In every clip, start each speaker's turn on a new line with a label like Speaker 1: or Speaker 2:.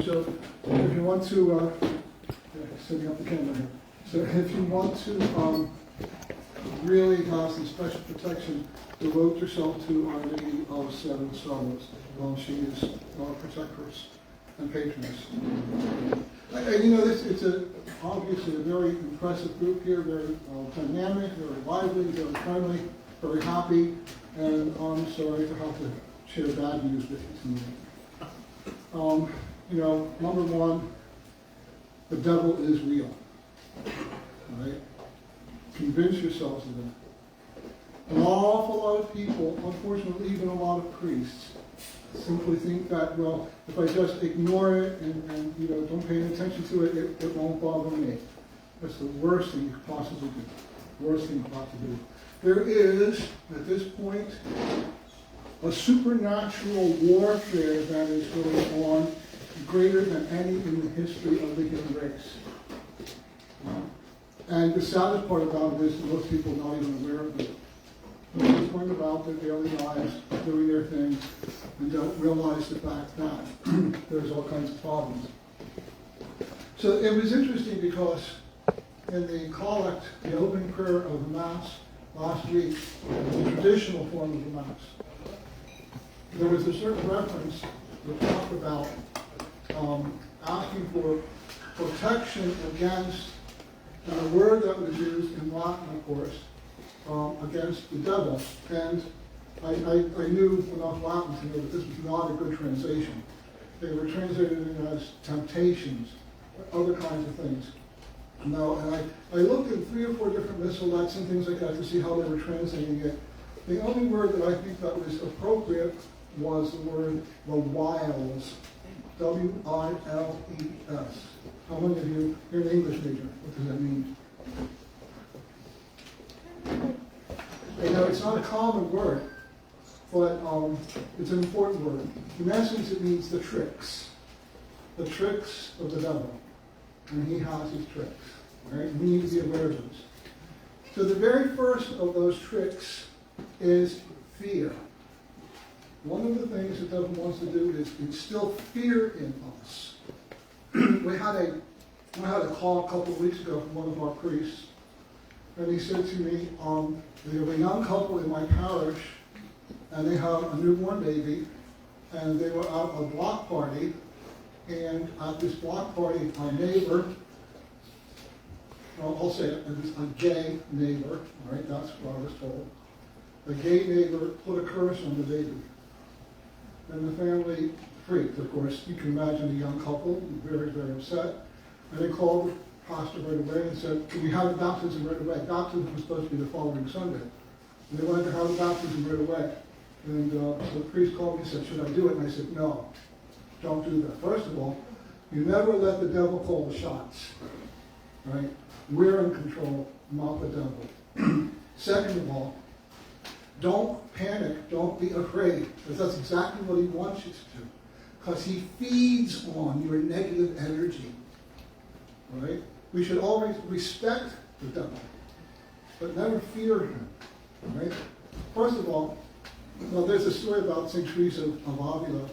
Speaker 1: So if you want to, setting up the camera here. So if you want to really have some special protection, devote yourself to Our Lady of Seven Sorrows. She is our protectress and patroness. And you know, it's obviously a very impressive group here, very dynamic, very lively, very friendly, very happy, and I'm sorry to have to share bad news with you tonight. You know, number one, the devil is real. Right? Convince yourselves of that. An awful lot of people, unfortunately even a lot of priests, simply think that, well, if I just ignore it and you know, don't pay any attention to it, it won't bother me. That's the worst thing you could possibly do. Worst thing you could possibly do. There is, at this point, a supernatural warfare that is going on greater than any in the history of the human race. And the saddest part about it is that most people are not even aware of it. They're just going about their daily lives, doing their thing, and don't realize the fact that there's all kinds of problems. So it was interesting because in the collect, the opening prayer of the Mass last week, the traditional form of the Mass, there was a certain reference that talked about asking for protection against, and a word that was used in Latin, of course, against the devil. And I knew enough Latin to know that this was not a good translation. They were translated it as temptations, other kinds of things. No, and I looked at 3 or 4 different missalettes and things like that to see how they were translating it. The only word that I think that was appropriate was the word the wiles. W-I-L-E-S. How many of you, you're an English major, what does that mean? You know, it's not a common word, but it's an important word. In essence, it means the tricks of the devil. And he has his tricks, right? We need to be aware of those. So the very first of those tricks is fear. One of the things the devil wants to do is instill fear in us. I had a call a couple of weeks ago from one of our priests, and he said to me, there was a young couple in my parish, and they have a newborn baby, and they were at a block party, and at this block party, our neighbor, I'll say it was a gay neighbor, all right, that's what I was told. A gay neighbor put a curse on the baby. And the family freaked, of course. You can imagine a young couple, very, very upset. And they called the pastor right away and said, can we have the baptism right away? Baptism was supposed to be the following Sunday. And they wanted to have the baptism right away. And so the priest called me and said, should I do it? And I said, no, don't do that. First of all, you never let the devil call the shots. Right? We're in control, not the devil. Second of all, don't panic, don't be afraid, because that's exactly what he wants you to do. Because he feeds on your negative energy. Right? We should always respect the devil, but never fear him. Right? First of all, well, there's a story about St. Teresa of Avila.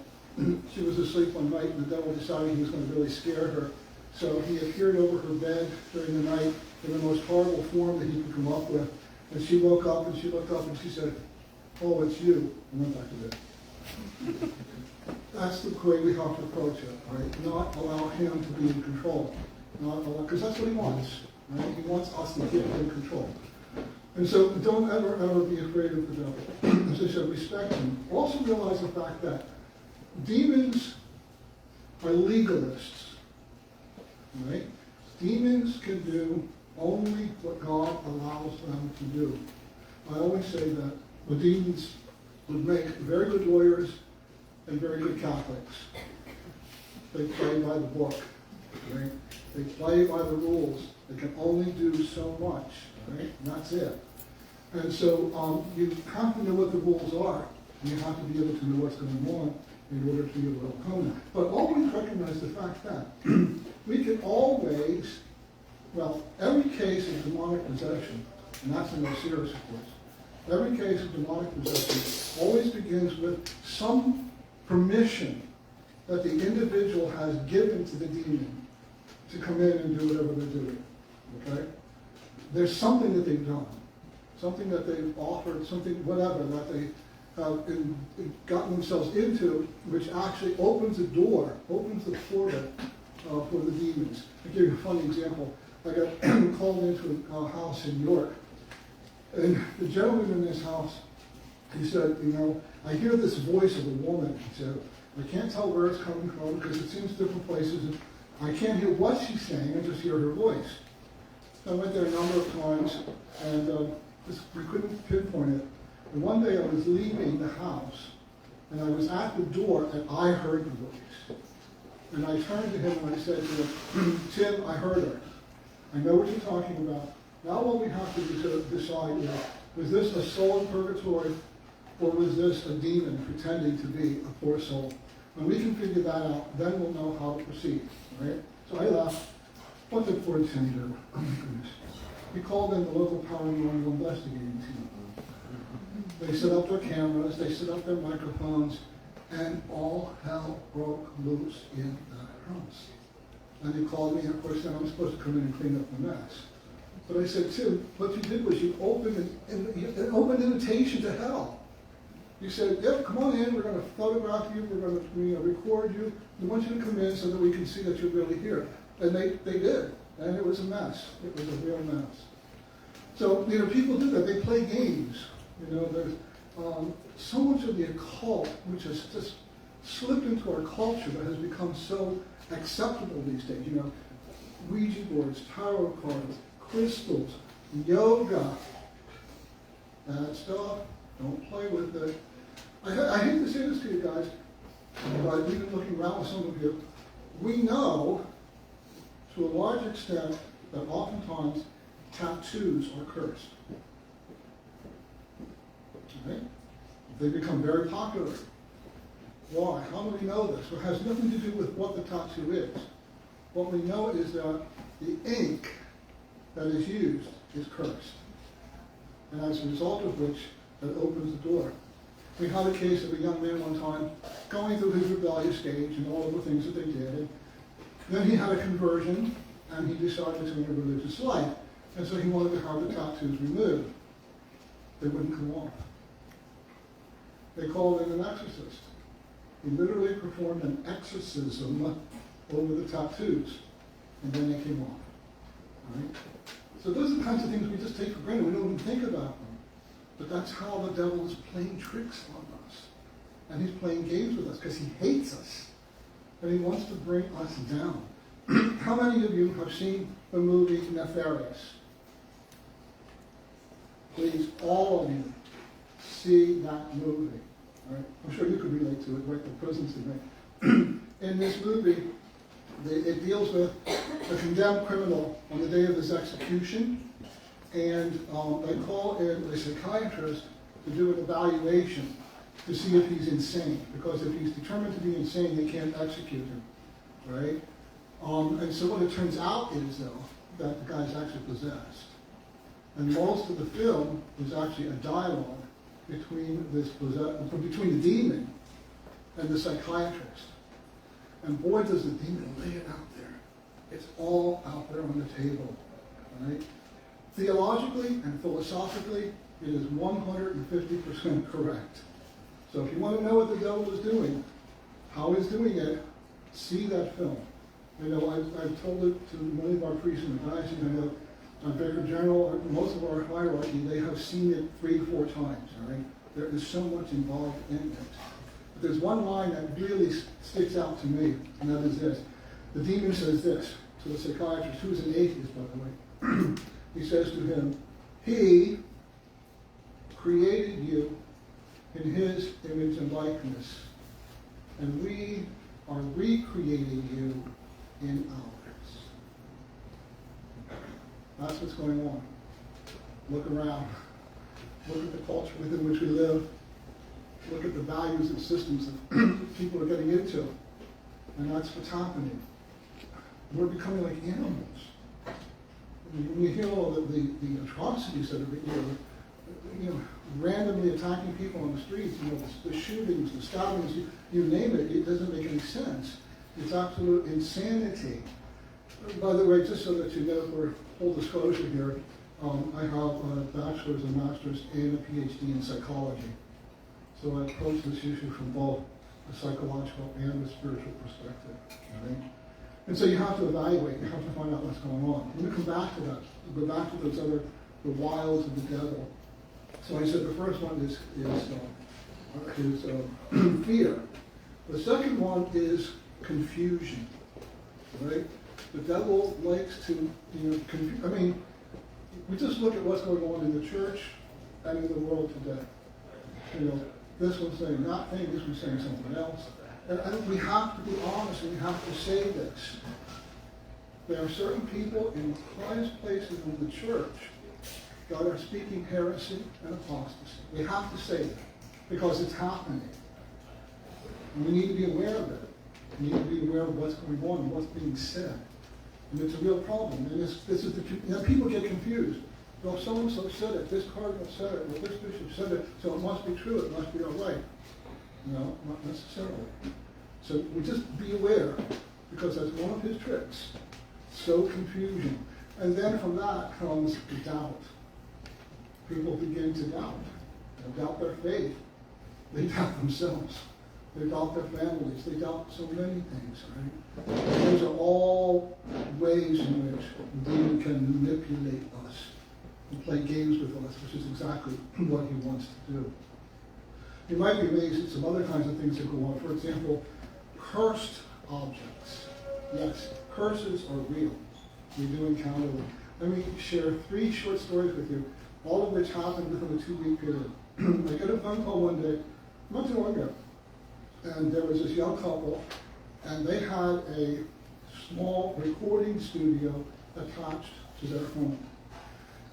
Speaker 1: She was asleep one night, and the devil decided he was going to really scare her. So he appeared over her bed during the night in the most horrible form that he could come up with. And she woke up, and she looked up, and she said, oh, it's you, and went back to bed. That's the way we have to approach it, right? Not allow him to be in control. Because that's what he wants, right? He wants us to get in control. And so don't ever be afraid of the devil. As I said, respect him. Also realize the fact that demons are legalists, right? Demons can do only what God allows them to do. I always say that the demons would make very good lawyers and very good Catholics. They play by the book, right? They play by the rules. They can only do so much, right? And that's it. And so you have to know what the rules are. You have to be able to know what's going on in order to be able to overcome them. But always recognize the fact that we can always, well, every case of demonic possession, and that's the most serious, of course, every case of demonic possession always begins with some permission that the individual has given to the demon to come in and do whatever they're doing. Okay? There's something that they've done, something that they've offered, something, whatever, that they have gotten themselves into, which actually opens the door, opens the portal for the demons. I'll give you a funny example. I got called into a house in York, and the gentleman in this house, he said, I hear this voice of a woman. He said, I can't tell where it's coming from because it seems different places. And I can't hear what she's saying, I just hear her voice. So I went there a number of times, and we couldn't pinpoint it. And one day I was leaving the house, and I was at the door, and I heard the voice. And I turned to him and I said to him, Tim, I heard her. I know what you're talking about. Now what we have to decide is, was this a soul in purgatory, or was this a demon pretending to be a poor soul? When we can figure that out, then we'll know how to proceed. Right? So I left. What did poor Tim do? Oh my goodness. He called in the local paranormal investigating team. They set up their cameras, they set up their microphones, and all hell broke loose in that house. And he called me, and of course, then I'm supposed to come in and clean up the mess. But I said, Tim, what you did was you opened an open invitation to hell. You said, yep, come on in, we're going to photograph you, we're going to record you. We want you to come in so that we can see that you're really here. And they did. And it was a mess. It was a real mess. So, people do that. They play games. There's so much of the occult which has just slipped into our culture that has become so acceptable these days. Ouija boards, tarot cards, crystals, yoga. That stuff, don't play with it. I hate to say this to you guys, but I've been looking around with some of you. We know, to a large extent, that oftentimes tattoos are cursed. Right? They become very popular. Why? How do we know this? Well, it has nothing to do with what the tattoo is. What we know is that the ink that is used is cursed. And as a result of which, it opens the door. We had a case of a young man one time going through his rebellious stage and all of the things that they did. And then he had a conversion, and he decided to live a religious life. And so he wanted to have the tattoos removed. They wouldn't come off. They called in an exorcist. He literally performed an exorcism over the tattoos, and then they came off. Right? So those are the kinds of things we just take for granted. We don't even think about them. But that's how the devil is playing tricks on us. And he's playing games with us because he hates us. And he wants to bring us down. How many of you have seen the movie Nefarious? Please, all of you, see that movie. All right? I'm sure you could relate to it, right? The prisons they make. In this movie, it deals with a condemned criminal on the day of his execution, and they call in a psychiatrist to do an evaluation to see if he's insane, because if he's determined to be insane, they can't execute him, right? And so what it turns out is, though, that the guy's actually possessed. And most of the film is actually a dialogue between between the demon and the psychiatrist. And boy, does the demon lay it out there. It's all out there on the table, right? Theologically and philosophically, it is 150% correct. So if you want to know what the devil is doing, how he's doing it, see that film. I've told it to many of our priests and diocese. Vicar General, most of our hierarchy, they have seen it 3 to 4 times. All right? There is so much involved in it. But there's one line that really sticks out to me, and that is this. The demon says this to the psychiatrist, who's an atheist, by the way. He says to him, he created you in his image and likeness, and we are recreating you in ours. That's what's going on. Look around. Look at the culture within which we live. Look at the values and systems that people are getting into. And that's what's happening. We're becoming like animals. When you hear all the atrocities that are being, randomly attacking people on the streets, the shootings, the stabbings, you name it, it doesn't make any sense. It's absolute insanity. By the way, just so that you know, for full disclosure here, I have a bachelor's, a master's, and a PhD in psychology. So I approach this issue from both the psychological and the spiritual perspective. Right? And so you have to evaluate, you have to find out what's going on. Let me come back to that, go back to those other, the wiles of the devil. So I said the first one is fear. The second one is confusion, right? The devil likes to, I mean, we just look at what's going on in the church and in the world today. This one's saying that thing, this one's saying something else. And we have to be honest, and we have to say this. There are certain people in the highest places in the church that are speaking heresy and apostasy. We have to say that because it's happening. And we need to be aware of it. We need to be aware of what's going on and what's being said. And it's a real problem. And people get confused. Well, so-and-so said it, this cardinal said it, well, this bishop said it, so it must be true, it must be all right. No, not necessarily. So we just be aware, because that's one of his tricks. Sow confusion. And then from that comes doubt. People begin to doubt. They doubt their faith. They doubt themselves. They doubt their families. They doubt so many things, right? And those are all ways in which the demon can manipulate us and play games with us, which is exactly what he wants to do. You might be amazed at some other kinds of things that go on. For example, cursed objects. Yes, curses are real. We do encounter them. Let me share 3 short stories with you, all of which happened within a 2-week period. I got a phone call one day, not too long ago, and there was this young couple, and they had a small recording studio attached to their home.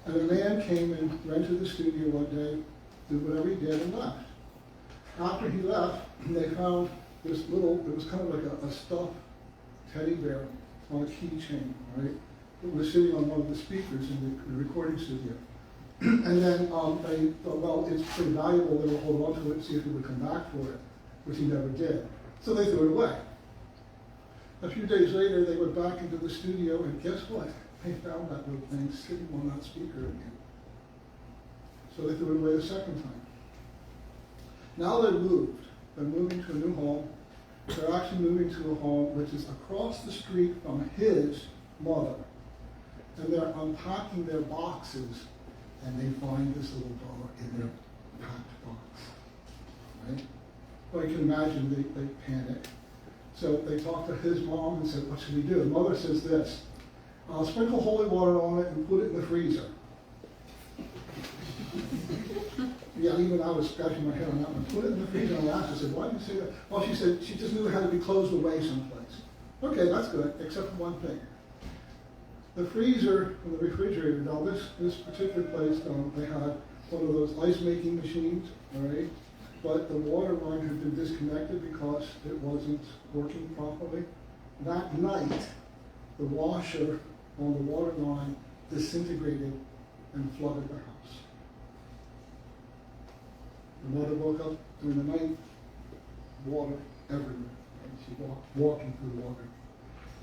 Speaker 1: And a man came and rented the studio one day, did whatever he did, and left. After he left, they found this little, it was kind of like a stuffed teddy bear on a keychain, right? It was sitting on one of the speakers in the recording studio. And then they thought, well, it's pretty valuable, they will hold on to it and see if he would come back for it, which he never did. So they threw it away. A few days later, they went back into the studio, and guess what? They found that little thing sitting on that speaker again. So they threw it away a second time. Now they're moved. They're moving to a new home. They're actually moving to a home which is across the street from his mother. And they're unpacking their boxes, and they find this little dollar in their packed box. Right? Well, you can imagine they panic. So they talk to his mom and said, what should we do? The mother says this, sprinkle holy water on it and put it in the freezer. Yeah, even I was scratching my head on that one. Put it in the freezer, and I asked her, I said, why did you say that? Well, she said she just knew it had to be closed away someplace. Okay, that's good, except for one thing. The freezer and the refrigerator, now this particular place, they had one of those ice-making machines, all right? But the water line had been disconnected because it wasn't working properly. That night, the washer on the water line disintegrated and flooded the house. The mother woke up during the night, water everywhere. And she walking through water.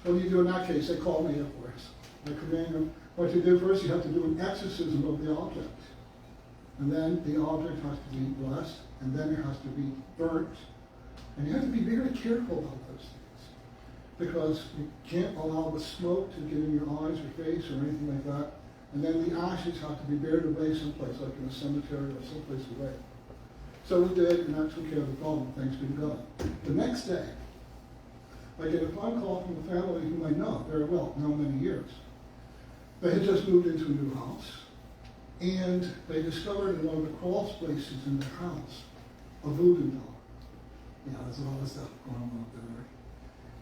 Speaker 1: So what do you do in that case? They call me, of course. I command them, what you do first, you have to do an exorcism of the object. And then the object has to be blessed, and then it has to be burnt. And you have to be very careful about those things, because you can't allow the smoke to get in your eyes or face or anything like that. And then the ashes have to be buried away someplace, like in a cemetery or someplace away. So we did, and that took care of the problem, thanks be to God. The next day, I get a phone call from a family whom I know very well, known many years. They had just moved into a new house, and they discovered in one of the crawl spaces in their house a voodoo doll. Yeah, there's a lot of stuff going on up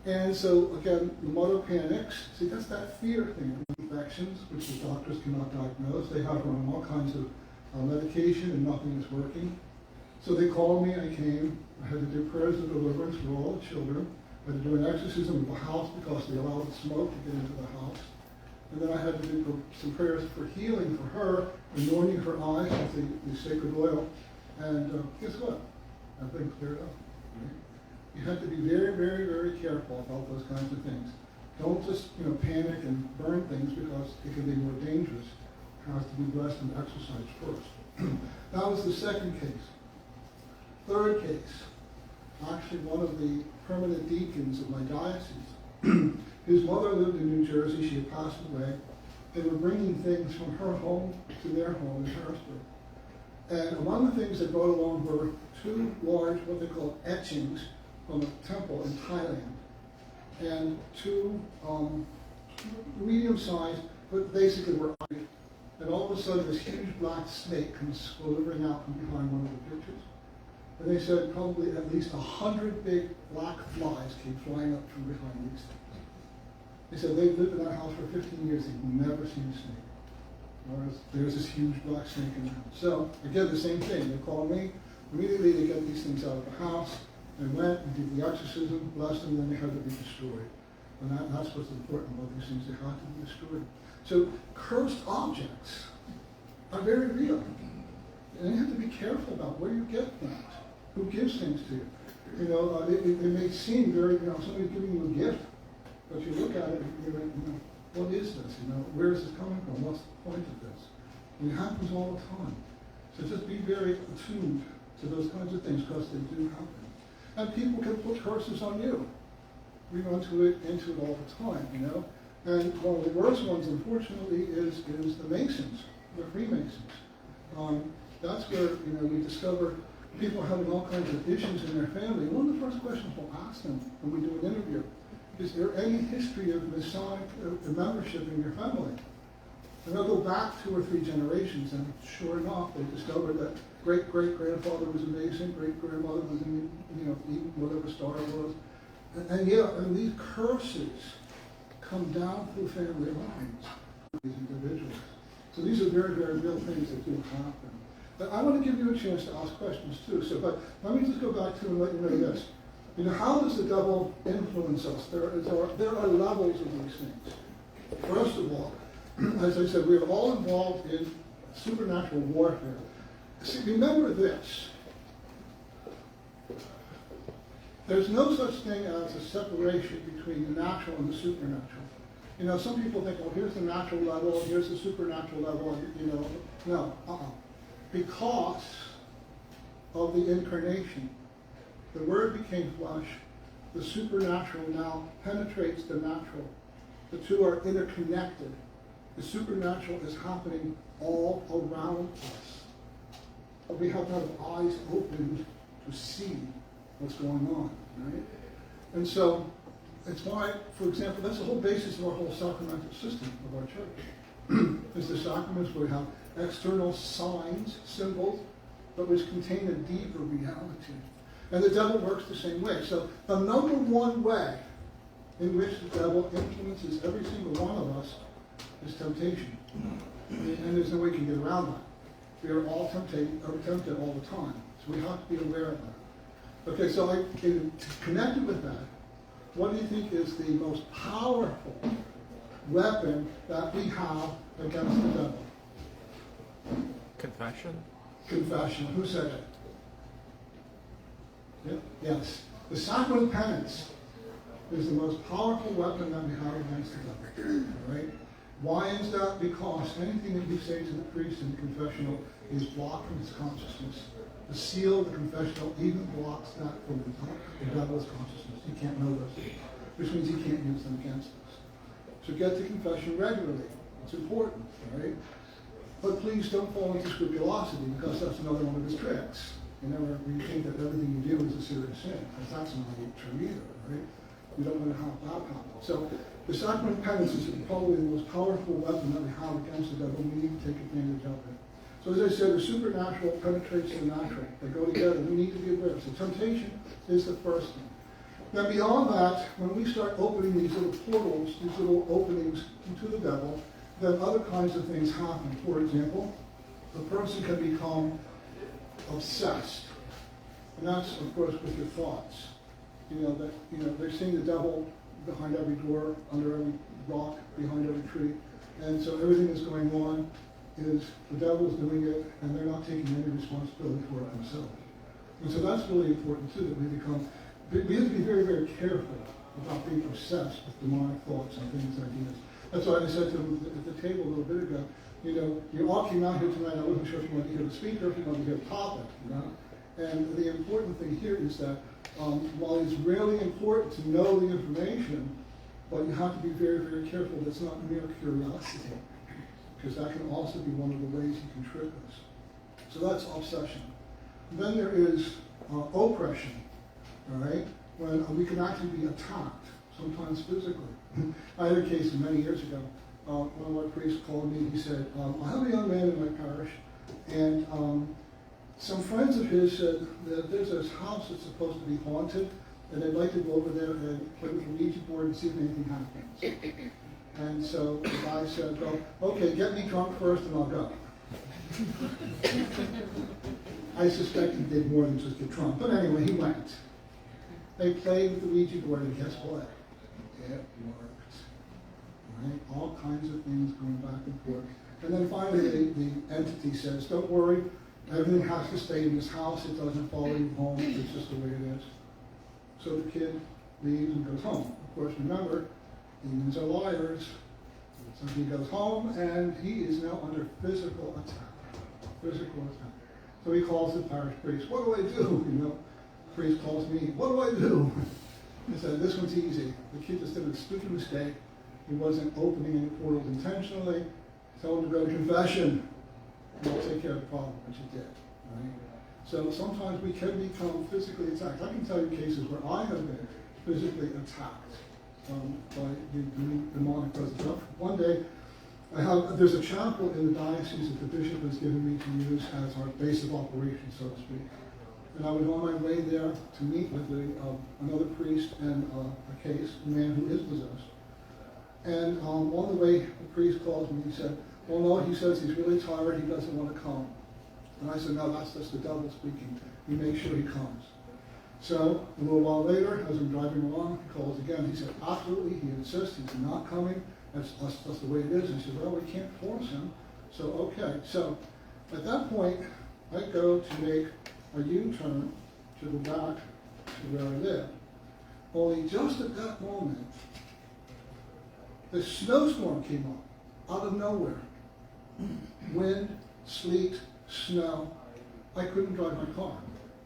Speaker 1: there. And so, again, the mother panics. See, that's that fear thing. Infections, which the doctors cannot diagnose. They have her on all kinds of medication, and nothing is working. So they called me, I came. I had to do prayers of deliverance for all the children. I had to do an exorcism of the house because they allowed the smoke to get into the house. And then I had to do some prayers for healing for her, anointing her eyes with the sacred oil. And guess what? Everything cleared up. Right? You have to be very, very, very careful about those kinds of things. Don't just panic and burn things because it can be more dangerous. It has to be blessed and exercised first. That was the second case. Third case, actually one of the permanent deacons of my diocese. His mother lived in New Jersey. She had passed away. They were bringing things from her home to their home in Harrisburg. And among the things they brought along were two large, what they call etchings from a temple in Thailand. And two medium-sized, but basically were ugly. And all of a sudden, this huge black snake comes slithering out from behind one of the pictures. And they said probably at least 100 big black flies came flying up from behind these things. They said they've lived in that house for 15 years. They've never seen a snake. Whereas there's this huge black snake in the house. So again, the same thing. They called me. Immediately they get these things out of the house. They went and did the exorcism, blessed them, then they had to be destroyed. And that's what's important about these things. They have to be destroyed. So cursed objects are very real. And you have to be careful about where you get things. Who gives things to you? It may seem very, somebody's giving you a gift, but you look at it and you're like, what is this? Where is this coming from? What's the point of this? And it happens all the time. So just be very attuned to those kinds of things because they do happen. And people can put curses on you. We run into it all the time, And one of the worst ones, unfortunately, is the Masons, the Freemasons. That's where, we discover people having all kinds of issues in their family. One of the first questions we'll ask them when we do an interview, is there any history of Masonic membership in your family? And they'll go back 2 or 3 generations, and sure enough, they discovered that great-great-grandfather was a Mason, great-grandmother was in, whatever star it was. And these curses come down through family lines, these individuals. So these are very, very real things that do happen. But I want to give you a chance to ask questions too. But let me just go back to and let you know this. How does the devil influence us? There are levels of these things. First of all, as I said, we are all involved in supernatural warfare. See, remember this. There's no such thing as a separation between the natural and the supernatural. Some people think, here's the natural level, and here's the supernatural level, no, Because of the incarnation, the Word became flesh, the supernatural now penetrates the natural. The two are interconnected. The supernatural is happening all around us. But we have to have eyes open to see what's going on, right? And so, it's why, for example, that's the whole basis of our whole sacramental system of our church. Is the sacraments where we have external signs, symbols, but which contain a deeper reality. And the devil works the same way. So the number one way in which the devil influences every single one of us is temptation. And there's no way you can get around that. We are all tempted all the time. So we have to be aware of that. Okay, so connected with that, what do you think is the most powerful weapon that we have against the devil?
Speaker 2: Confession?
Speaker 1: Confession. Who said it? Yeah. Yes. The sacrament of penance is the most powerful weapon that we have against the devil. Right? Why is that? Because anything that you say to the priest in the confessional is blocked from his consciousness. The seal of the confessional even blocks that from the devil's consciousness. He can't know those things, which means he can't use them against us. So get to confession regularly. It's important, right? But please don't fall into scrupulosity, because that's another one of his tricks. Where you think that everything you do is a serious sin, because that's not true either, right? We don't want to have that happen. So the sacrament of penance is probably the most powerful weapon that we have against the devil. We need to take advantage of it. So as I said, the supernatural penetrates the natural. They go together. We need to be aware. So temptation is the first thing. Then beyond that, when we start opening these little portals, these little openings into the devil, then other kinds of things happen. For example, the person can become obsessed. And that's, of course, with your thoughts. They're seeing the devil behind every door, under every rock, behind every tree. And so everything that's going on is the devil's doing it, and they're not taking any responsibility for it themselves. And so that's really important too, that we have to be very, very careful about being obsessed with demonic thoughts and things and ideas. That's why I said to him at the table a little bit ago, you all came out here tonight, I wasn't sure if you wanted to hear the speaker, if you wanted to hear the topic, And the important thing here is that while it's really important to know the information, but you have to be very, very careful that it's not mere curiosity, because that can also be one of the ways you can trick us. So that's obsession. Then there is oppression, all right? When we can actually be attacked, sometimes physically. I had a case many years ago. One of our priests called me. He said, I have a young man in my parish, and some friends of his said that there's this house that's supposed to be haunted, and they'd like to go over there and play with the Ouija board and see if anything happens. And so the guy said, well, okay, get me drunk first and I'll go. I suspect he did more than just get drunk. But anyway, he went. They played with the Ouija board, and guess what? It worked. Right? All kinds of things going back and forth. And then finally, the entity says, don't worry, everything has to stay in this house. It doesn't follow you home. It's just the way it is. So the kid leaves and goes home. Of course, remember, demons are liars. So he goes home, and he is now under physical attack. Physical attack. So he calls the parish priest. What do I do? The priest calls me. What do I do? He said, this one's easy. The kid just did a stupid mistake. He wasn't opening any portals intentionally. Tell him to go to confession, and I'll take care of the problem, which he did. Right? So sometimes we can become physically attacked. I can tell you cases where I have been physically attacked by the demonic presence. One day, there's a chapel in the diocese that the bishop has given me to use as our base of operations, so to speak. And I was on my way there to meet with another priest and a man who is possessed. And on the way, the priest calls me. He said, well, no, he says he's really tired. He doesn't want to come. And I said, no, that's just the devil speaking. You make sure he comes. So a little while later, as I'm driving along, he calls again. He said, absolutely, he insists. He's not coming. That's the way it is. And he said, well, we can't force him. So, okay. So at that point, I go to make a U-turn to go back to where I live. Only just at that moment, the snowstorm came up out of nowhere. Wind, sleet, snow. I couldn't drive my car.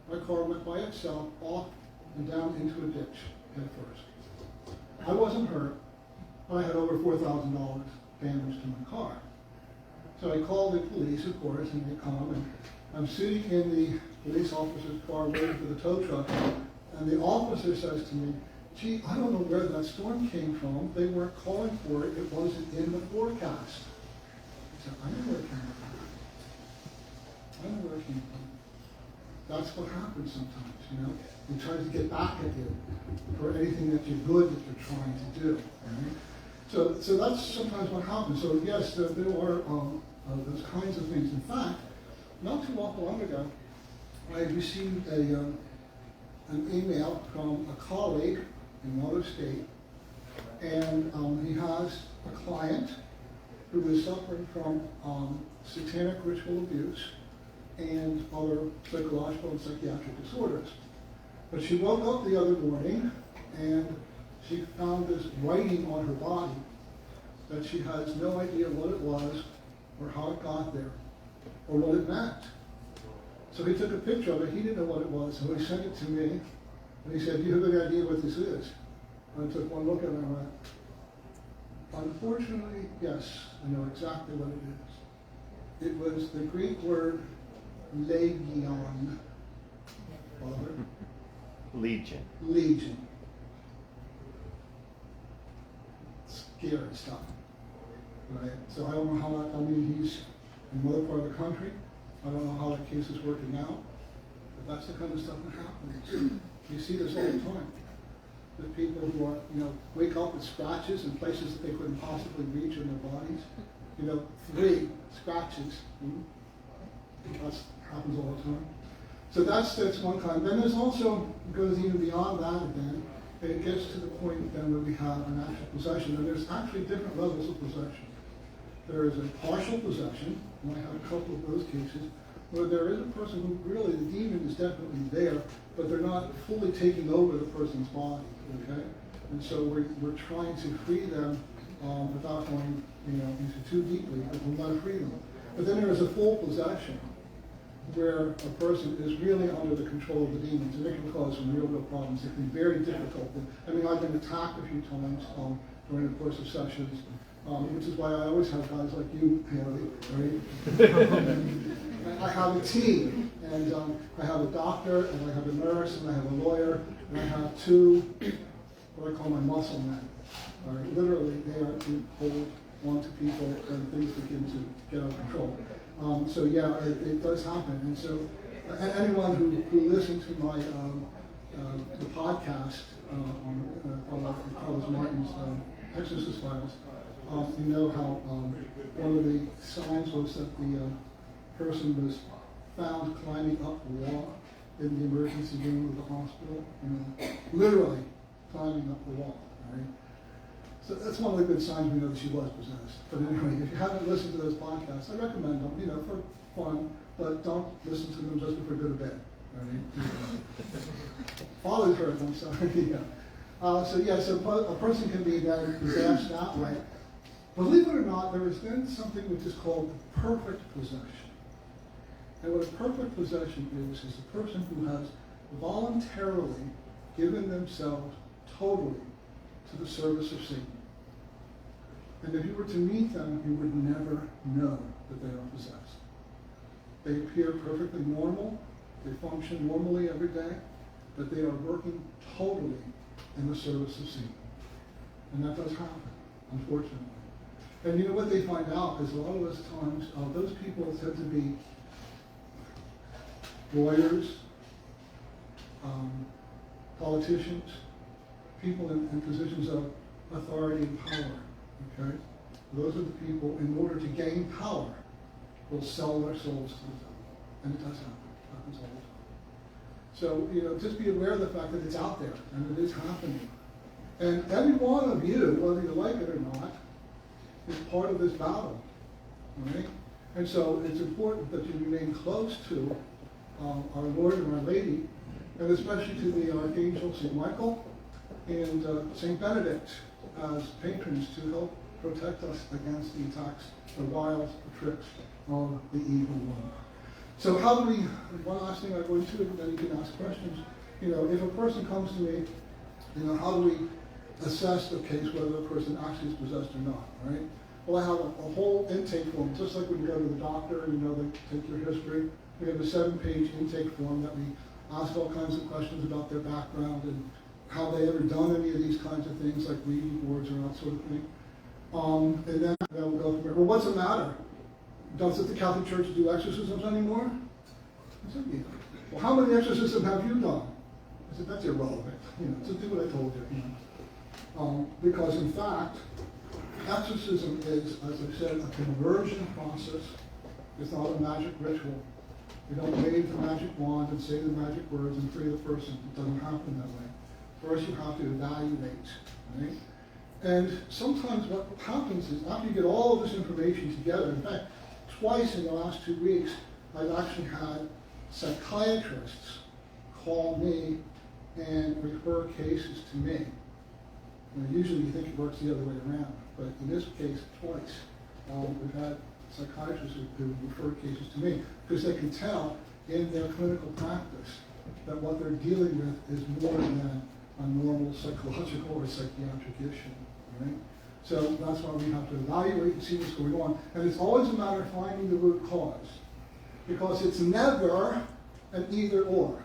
Speaker 1: My car went by itself off and down into a ditch head first. I wasn't hurt, but I had over $4,000 damage to my car. So I called the police, of course, and they come, and I'm sitting in the police officer's car waiting for the tow truck, and the officer says to me, gee, I don't know where that storm came from. They weren't calling for it. It wasn't in the forecast. I said, I know where it came from. I know where it came from. That's what happens sometimes, He tries to get back at you for anything that you're good that you're trying to do. Right? So that's sometimes what happens. So yes, there are those kinds of things. In fact, not too long ago, I received an email from a colleague in another state, and he has a client who is suffering from satanic ritual abuse and other psychological and psychiatric disorders. But she woke up the other morning and she found this writing on her body that she has no idea what it was or how it got there or what it meant. So he took a picture of it. He didn't know what it was, so he sent it to me. And he said, do you have any idea what this is? And I took one look at it and I went, unfortunately, yes, I know exactly what it is. It was the Greek word legion. Father?
Speaker 2: Legion.
Speaker 1: Legion. Scary stuff. Right? So I don't know how that, he's in another part of the country. I don't know how that case is working out. But that's the kind of stuff that happens. You see this all the time. There's people who are, wake up with scratches in places that they couldn't possibly reach in their bodies. 3 scratches. That happens all the time. So that's one kind. Then there's also, goes even beyond that again, and it gets to the point then where we have an actual possession. And there's actually different levels of possession. there is a partial possession, and I have a couple of those cases, where there is a person who really, the demon is definitely there, but they're not fully taking over the person's body, okay? And so we're trying to free them without going into too deeply, but we want to free them. But then there is a full possession, where a person is really under the control of the demons, and it can cause some real problems. It can be very difficult. I mean, I've been attacked a few times during the course of sessions, which is why I always have guys like you, Haley, right? I have a team, and I have a doctor, and I have a nurse, and I have a lawyer, and I have two, what I call my muscle men. All right? Literally, they are to hold on to people and things begin to get out of control. So yeah, it does happen. And so anyone who listened to my the podcast on Carlos Martin's Exorcist Files, you know how one of the signs was that the person was found climbing up the wall in the emergency room of the hospital, literally climbing up the wall. Right? So that's one of the good signs we know that she was possessed. But anyway, if you haven't listened to those podcasts, I recommend them, for fun, but don't listen to them just before you go to bed. Right? Father's heard them, so yeah. So a person can be possessed that way. Believe it or not, there has been something which is called perfect possession. And what a perfect possession is a person who has voluntarily given themselves totally to the service of Satan. And if you were to meet them, you would never know that they are possessed. They appear perfectly normal, they function normally every day, but they are working totally in the service of Satan. And that does happen, unfortunately. And you know what they find out is a lot of those times, those people tend to be lawyers, politicians, people in positions of authority and power, okay? Those are the people, in order to gain power, will sell their souls to the devil. And it does happen. It happens all the time. So, just be aware of the fact that it's out there, and it is happening. And every one of you, whether you like it or not, is part of this battle, all right? And so it's important that you remain close to our Lord and our Lady, and especially to the Archangel St. Michael and St. Benedict as patrons to help protect us against the attacks, the wiles, the tricks of the evil one. So how do we, one last thing I go into, and then you can ask questions. If a person comes to me, how do we assess the case whether the person actually is possessed or not, right? Well, I have a whole intake form, just like when you go to the doctor, they take your history. We have a 7-page intake form that we ask all kinds of questions about their background and have they ever done any of these kinds of things like Ouija boards or that sort of thing. And then we'll go from there. Well, what's the matter? Doesn't the Catholic Church do exorcisms anymore? I said, yeah. Well, how many exorcisms have you done? I said, that's irrelevant. Just do what I told you. Because in fact, exorcism is, as I said, a conversion process. It's not a magic ritual. You don't wave the magic wand and say the magic words and free the person. It doesn't happen that way. First, you have to evaluate, right? And sometimes what happens is after you get all of this information together, in fact, twice in the last 2 weeks, I've actually had psychiatrists call me and refer cases to me. Usually you think it works the other way around, but in this case, twice. We've had psychiatrists who refer cases to me because they can tell in their clinical practice that what they're dealing with is more than a normal psychological or psychiatric issue, right? So that's why we have to evaluate and see what's going on. And it's always a matter of finding the root cause, because it's never an either or.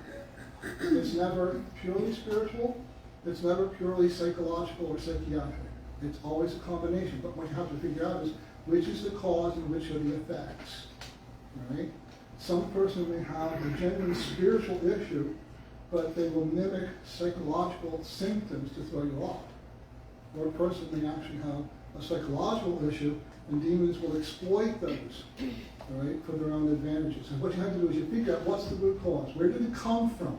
Speaker 1: It's never purely spiritual. It's never purely psychological or psychiatric. It's always a combination. But what you have to figure out is which is the cause and which are the effects, right? Some person may have a genuine spiritual issue, but they will mimic psychological symptoms to throw you off. Or a person may actually have a psychological issue, and demons will exploit those, right, for their own advantages. And what you have to do is you figure out what's the root cause. Where did it come from?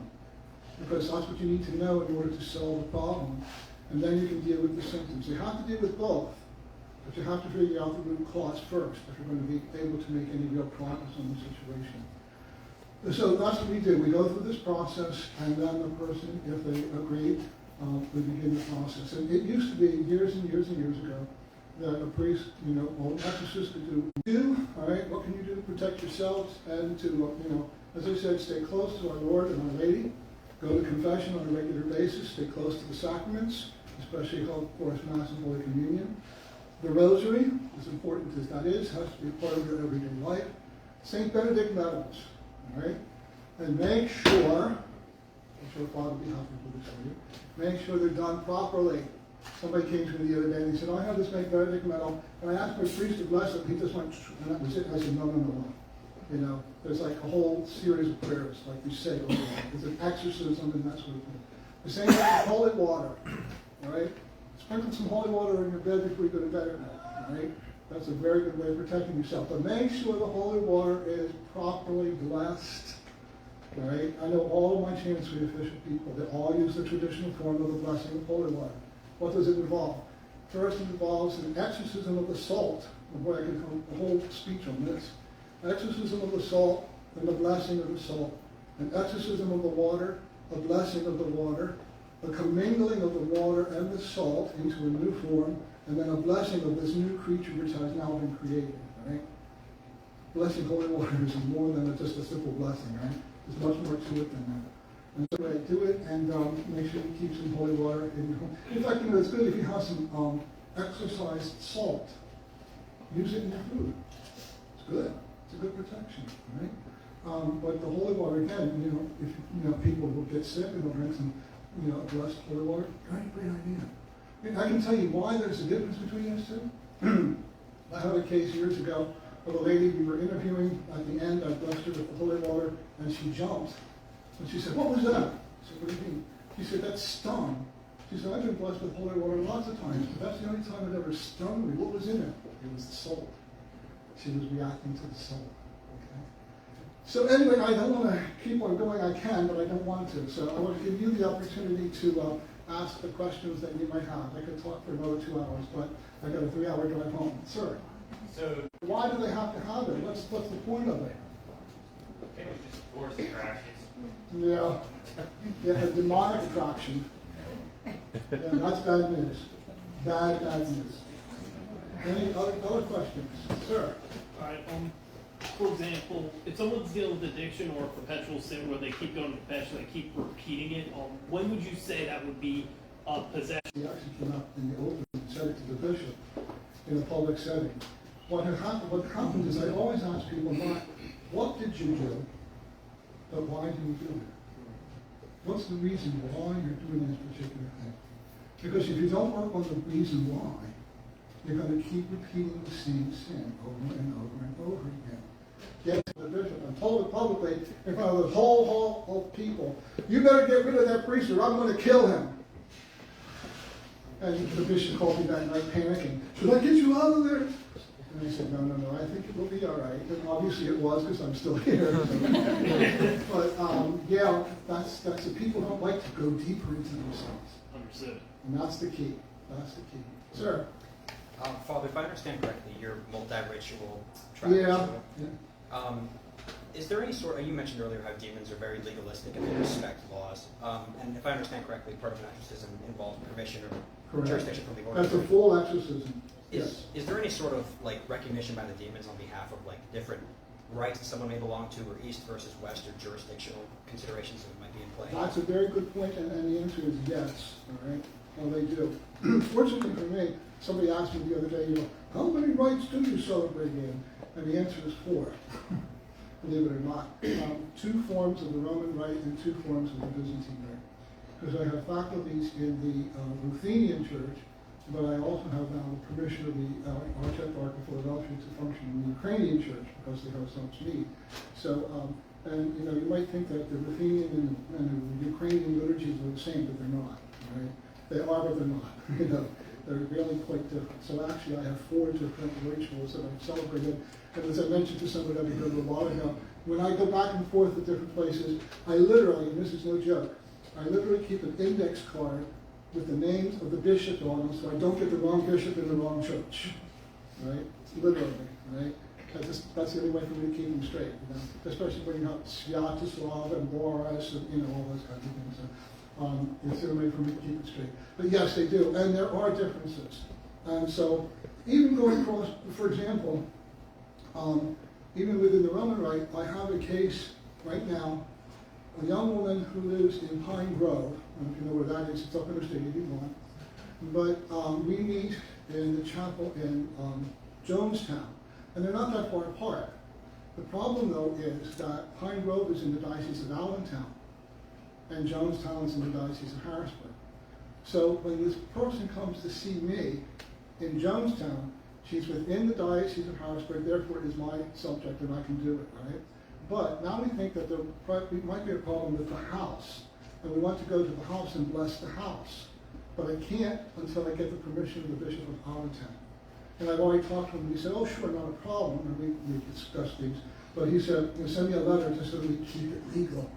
Speaker 1: Because that's what you need to know in order to solve the problem. And then you can deal with the symptoms. You have to deal with both. But you have to figure out the root cause first if you're going to be able to make any real progress on the situation. So that's what we do. We go through this process, and then the person, if they agree, we begin the process. And it used to be years and years and years ago that a priest, or an exorcist could do, all right, what can you do to protect yourselves and to, as I said, stay close to our Lord and Our Lady, go to confession on a regular basis, stay close to the sacraments, especially, of course, Mass and Holy Communion. The Rosary, as important as that is, has to be part of your everyday life. St. Benedict medals, all right? And make sure, I'm sure Father will be happy with this for you, make sure they're done properly. Somebody came to me the other day and he said, I have this St. Benedict medal, and I asked my priest to bless it, and he just went, and that was it. And I said, no. There's like a whole series of prayers, like you say, there's an exorcism and that sort of thing. The same with holy water, all right? Sprinkle some holy water in your bed before you go to bed at night, all right? That's a very good way of protecting yourself. But make sure the holy water is properly blessed, all right? I know all of my chancery official people, they all use the traditional form of the blessing of holy water. What does it involve? First, it involves an exorcism of the salt. Boy, I could have a whole speech on this. Exorcism of the salt and the blessing of the salt. An exorcism of the water, a blessing of the water, a commingling of the water and the salt into a new form, and then a blessing of this new creature which has now been created. Right? Blessing holy water is more than just a simple blessing. Right? There's much more to it than that. And so I do it, and make sure you keep some holy water in your home. In fact, it's good if you have some exorcised salt. Use it in your food. It's good. It's a good protection, right? But the holy water, again, if people will get sick and they'll drink some, blessed holy water, great idea. And I can tell you why there's a difference between those two. I had a case years ago of a lady we were interviewing. At the end, I blessed her with the holy water, and she jumped. And she said, "What was that?" I said, "What do you mean?" She said, "That stung." She said, "I've been blessed with holy water lots of times, but that's the only time it ever stung me. What was in it?" It was the salt. She was reacting to the salt. Okay? So anyway, I don't want to keep on going. I can, but I don't want to. So I want to give you the opportunity to ask the questions that you might have. I could talk for another 2 hours, but I got a 3-hour drive home. Sir,
Speaker 3: so
Speaker 1: why do they have to have it? What's the point of it?
Speaker 3: can we just force attractions?
Speaker 1: Yeah, a demonic attraction. Yeah, that's bad news. Bad news. Any other questions? Sir?
Speaker 4: All right. For example, if someone's dealing with addiction or perpetual sin where they keep going to confession, they keep repeating it, when would you say that would be a possession?
Speaker 1: He actually came up in the open and said it to the bishop in a public setting. What happened is I always ask people, not what did you do, but why do you do it? What's the reason why you're doing this particular thing? Because if you don't work on the reason why, you're going to keep repeating the same sin over and over and over again. Yes, the bishop, and told it publicly in front of the whole hall of people, you better get rid of that priest or I'm going to kill him. And the bishop called me that night panicking. Should I get you out of there? And I said, no, I think it will be all right. And obviously it was because I'm still here. But yeah, that's the people don't like to go deeper into themselves.
Speaker 4: Understood.
Speaker 1: And that's the key. That's the key. Sir?
Speaker 5: Father, if I understand correctly, you're multi-ritual
Speaker 1: Yeah.
Speaker 5: Is there any you mentioned earlier how demons are very legalistic and they respect laws. And if I understand correctly, part of an exorcism involves permission or
Speaker 1: Correct.
Speaker 5: jurisdiction from the order.
Speaker 1: That's a full exorcism. Yes.
Speaker 5: Is there any sort of recognition by the demons on behalf of different rights that someone may belong to, or east versus west, or jurisdictional considerations that might be in play?
Speaker 1: That's a very good point, and the answer is yes. All right. Well, they do. Fortunately for me, somebody asked me the other day, how many rights do you celebrate in? And the answer is 4. Believe it or not. 2 forms of the Roman Rite and 2 forms of the Byzantine Rite. Because I have faculties in the Ruthenian Church, but I also have now the permission of the Archdiocese of Philadelphia to function in the Ukrainian Church because they have so much need. So, and you might think that the Ruthenian and the Ukrainian liturgies are the same, but they're not. Right? They are, but they're not. They're really quite different. So actually, I have 4 different rituals that I've celebrated. And as I mentioned to somebody that we go to a while ago, when I go back and forth to different places, I literally, and this is no joke, I literally keep an index card with the names of the bishops on them so I don't get the wrong bishop in the wrong church. right? Literally, right? That's the only way for me to keep them straight, you know? Especially when you have Sviatoslav and Boris and, you know, all those kinds of things. So, it's the only way for me to keep it straight. But yes, they do, and there are differences. And so, even going across, for example, even within the Roman Rite, I have a case right now, a young woman who lives in Pine Grove. I don't know if you know where that is, it's up Interstate 81. But we meet in the chapel in Johnstown, and they're not that far apart. The problem, though, is that Pine Grove is in the Diocese of Altoona-Johnstown, and Johnstown is in the Diocese of Harrisburg. So when this person comes to see me in Johnstown, she's within the Diocese of Harrisburg, therefore it is my subject and I can do it, right? But now we think that there might be a problem with the house, and we want to go to the house and bless the house. But I can't until I get the permission of the Bishop of Altoona. And I've already talked to him, and he said, oh sure, not a problem, and we discussed these. But he said, you know, send me a letter just so we keep it legal.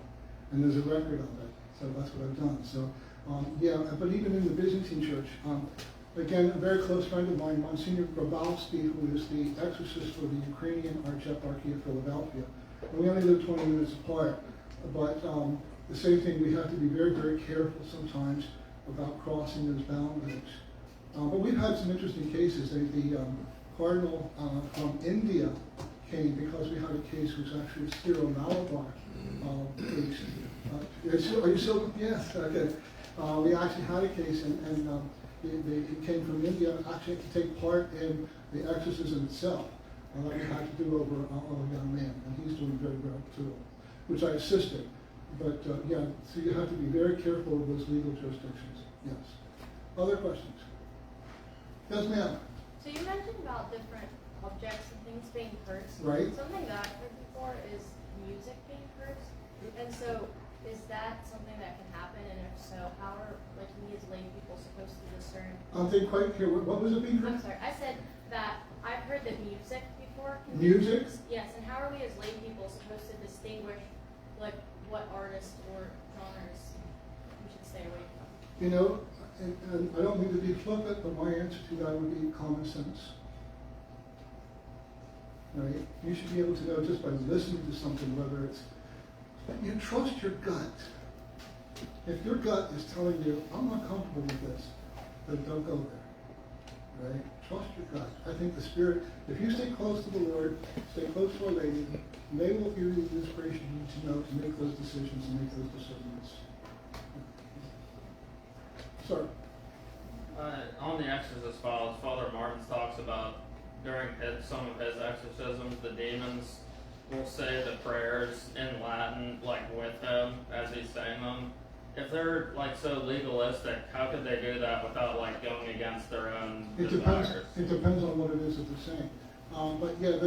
Speaker 1: And there's a record of it, so that's what I've done. So, yeah, but even in the Byzantine Church, again, a very close friend of mine, Monsignor Grabowski, who is the exorcist for the Ukrainian Archeparchy of Philadelphia. And we only live 20 minutes apart, but the same thing, we have to be very, very careful sometimes about crossing those boundaries. But we've had some interesting cases. The Cardinal from India came because we had a case which was actually a Syro-Malabar case. Are you still? Yes, okay. We actually had a case, and he came from India actually to take part in the exorcism itself. That we had to do over a young man, and he's doing very well too, which I assisted. But yeah, so you have to be very careful of those legal jurisdictions. Yes. Other questions? Yes, ma'am.
Speaker 6: So you mentioned about different objects and things being cursed.
Speaker 1: Right.
Speaker 6: Something that I've heard before is music being cursed. And so is that something that can happen? And if so, how are like we as lay people supposed to discern?
Speaker 1: I didn't quite hear. What was it being
Speaker 6: I'm
Speaker 1: heard?
Speaker 6: sorry. I said that I've heard that music before. Can
Speaker 1: Music?
Speaker 6: Yes. And how are we as lay people supposed to distinguish like what artists or genres we should stay away from?
Speaker 1: You know, and I don't mean to be flippant, but my answer to that would be common sense. Right? You should be able to know just by listening to something, whether it's, you trust your gut. If your gut is telling you, I'm not comfortable with this, then don't go there. Right? Trust your gut. I think the Spirit, if you stay close to the Lord, stay close to Our Lady, they will give you the inspiration you need to know to make those decisions and make those discernments. Sir.
Speaker 3: On the Exorcist files, Father Martins talks about during some of his exorcisms, the demons will say the prayers in Latin, like with him as he's saying them. If they're like so legalistic, how could they do that without like going against their own desires?
Speaker 1: It depends on what it is that they're saying. But yeah,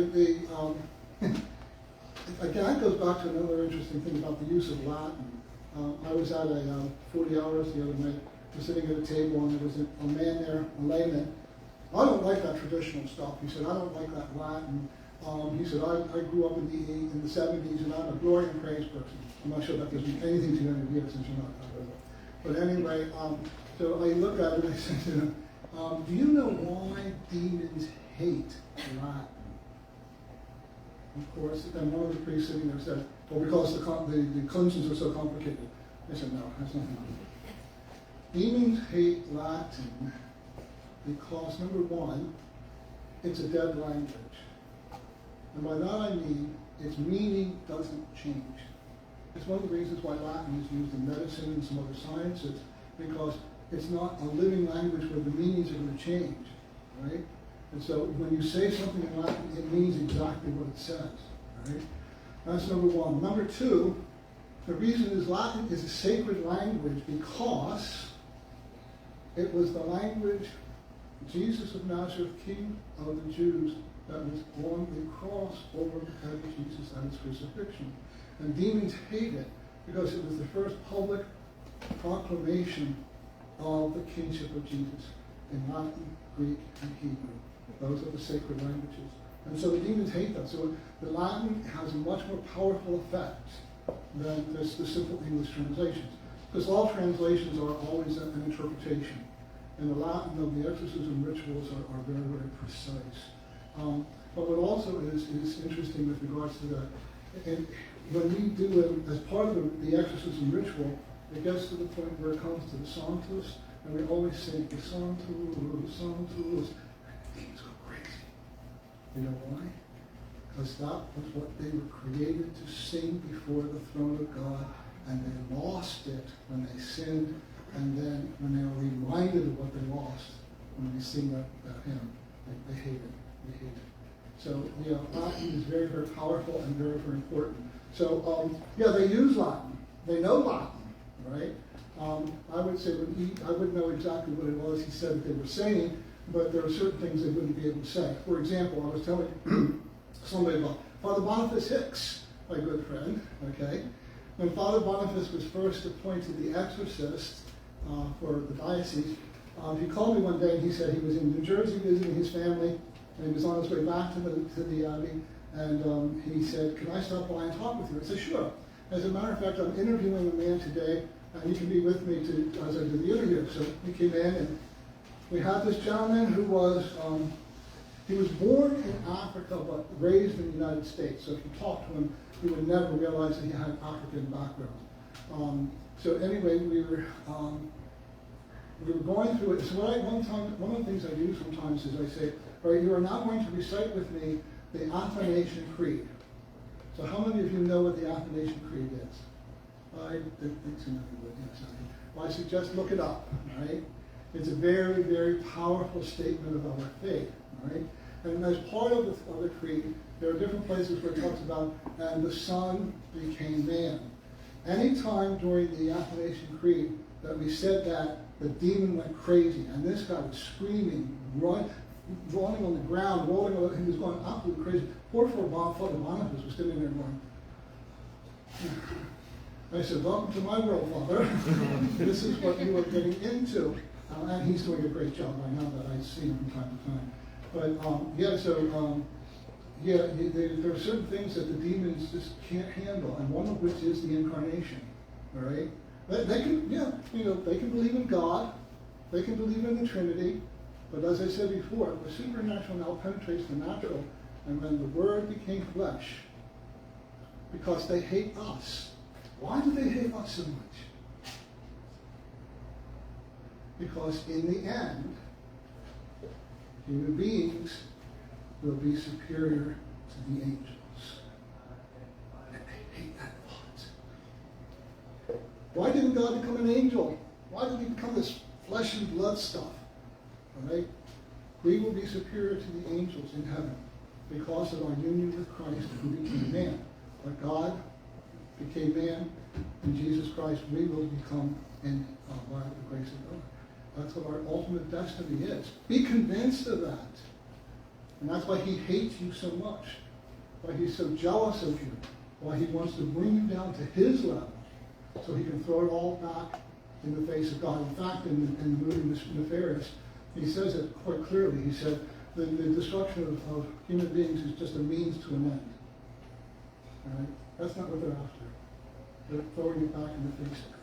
Speaker 1: again, that goes back to another interesting thing about the use of Latin. I was at a 40 hours the other night. We're sitting at a table and there was a man there, a layman. I don't like that traditional stuff. He said, I don't like that Latin. He said, I grew up in the 70s and I'm a glory and praise person. I'm not sure that does mean anything to any of you since you're not that of it. But anyway, so I looked at it and I said to him, do you know why demons hate Latin? Of course, and one of the priests sitting there said, well, because the cleansings are so complicated. I said, no, that's nothing to do with it. Demons hate Latin because, number one, it's a dead language. And by that I mean its meaning doesn't change. It's one of the reasons why Latin is used in medicine and some other sciences, because it's not a living language where the meanings are going to change, right? And so when you say something in Latin, it means exactly what it says, right? That's number one. Number two, the reason is Latin is a sacred language because it was the language Jesus of Nazareth, King of the Jews, that was on the cross over the head of Jesus at his crucifixion. And demons hate it because it was the first public proclamation of the kingship of Jesus in Latin, Greek, and Hebrew. Those are the sacred languages. And so the demons hate that. So the Latin has a much more powerful effect than the simple English translations. Because all translations are always an interpretation. And the Latin of the exorcism rituals are very, very precise. But what also is interesting with regards to that, and when we do it as part of the exorcism ritual, it gets to the point where it comes to the Sanctus, and we always sing the Sanctus, Sanctus. Things go crazy. You know why? Because that was what they were created to sing before the throne of God, and they lost it when they sinned, and then when they are reminded of what they lost, when they sing that hymn, they hate it. They hate it. So, Latin is very, very powerful and very, very important. So, they use Latin. They know Latin, right? I would say I wouldn't know exactly what it was he said that they were saying, but there are certain things they wouldn't be able to say. For example, I was telling somebody about Father Boniface Hicks, my good friend, okay? When Father Boniface was first appointed the exorcist for the diocese, he called me one day and he said he was in New Jersey visiting his family, and he was on his way back to the abbey, and he said, "Can I stop by and talk with you?" I said, "Sure." As a matter of fact, I'm interviewing a man today, and you can be with me as I do the interview. So he came in, and we had this gentleman who was, he was born in Africa but raised in the United States. So if you talk to him, you would never realize that he had an African background. So anyway, we were going through it. So one of the things I do sometimes is I say, all right, you are now going to recite with me the Athanasian Creed. So how many of you know what the Athanasian Creed is? I didn't think so many would. Yes, well, I suggest look it up, right? It's a very, very powerful statement of our faith, right? And as part of the creed, there are different places where it talks about, and the Son became man. Anytime during the Athanasian Creed that we said that, the demon went crazy, and this guy was screaming, rolling on the ground, he was going absolutely crazy. Poor Father Boniface was sitting there going, I said, "Welcome to my world, Father." This is what you are getting into. And he's doing a great job right now that I see him from time to time. But there are certain things that the demons just can't handle, and one of which is the incarnation. All right? They can believe in God, they can believe in the Trinity, but as I said before, the supernatural now penetrates the natural, and when the Word became flesh, because they hate us. Why do they hate us so much? Because in the end, human beings will be superior to the angels. And they hate that thought. Why didn't God become an angel? Why did he become this flesh and blood stuff? All right? We will be superior to the angels in heaven because of our union with Christ who became man. But God became man in Jesus Christ. We will become in by the grace of God. That's what our ultimate destiny is. Be convinced of that. And that's why he hates you so much. Why he's so jealous of you. Why he wants to bring you down to his level so he can throw it all back in the face of God. In fact, in the movie Nefarious, he says it quite clearly. He said the destruction of human beings is just a means to an end. All right? That's not what they're after. They're throwing it back in the face of God.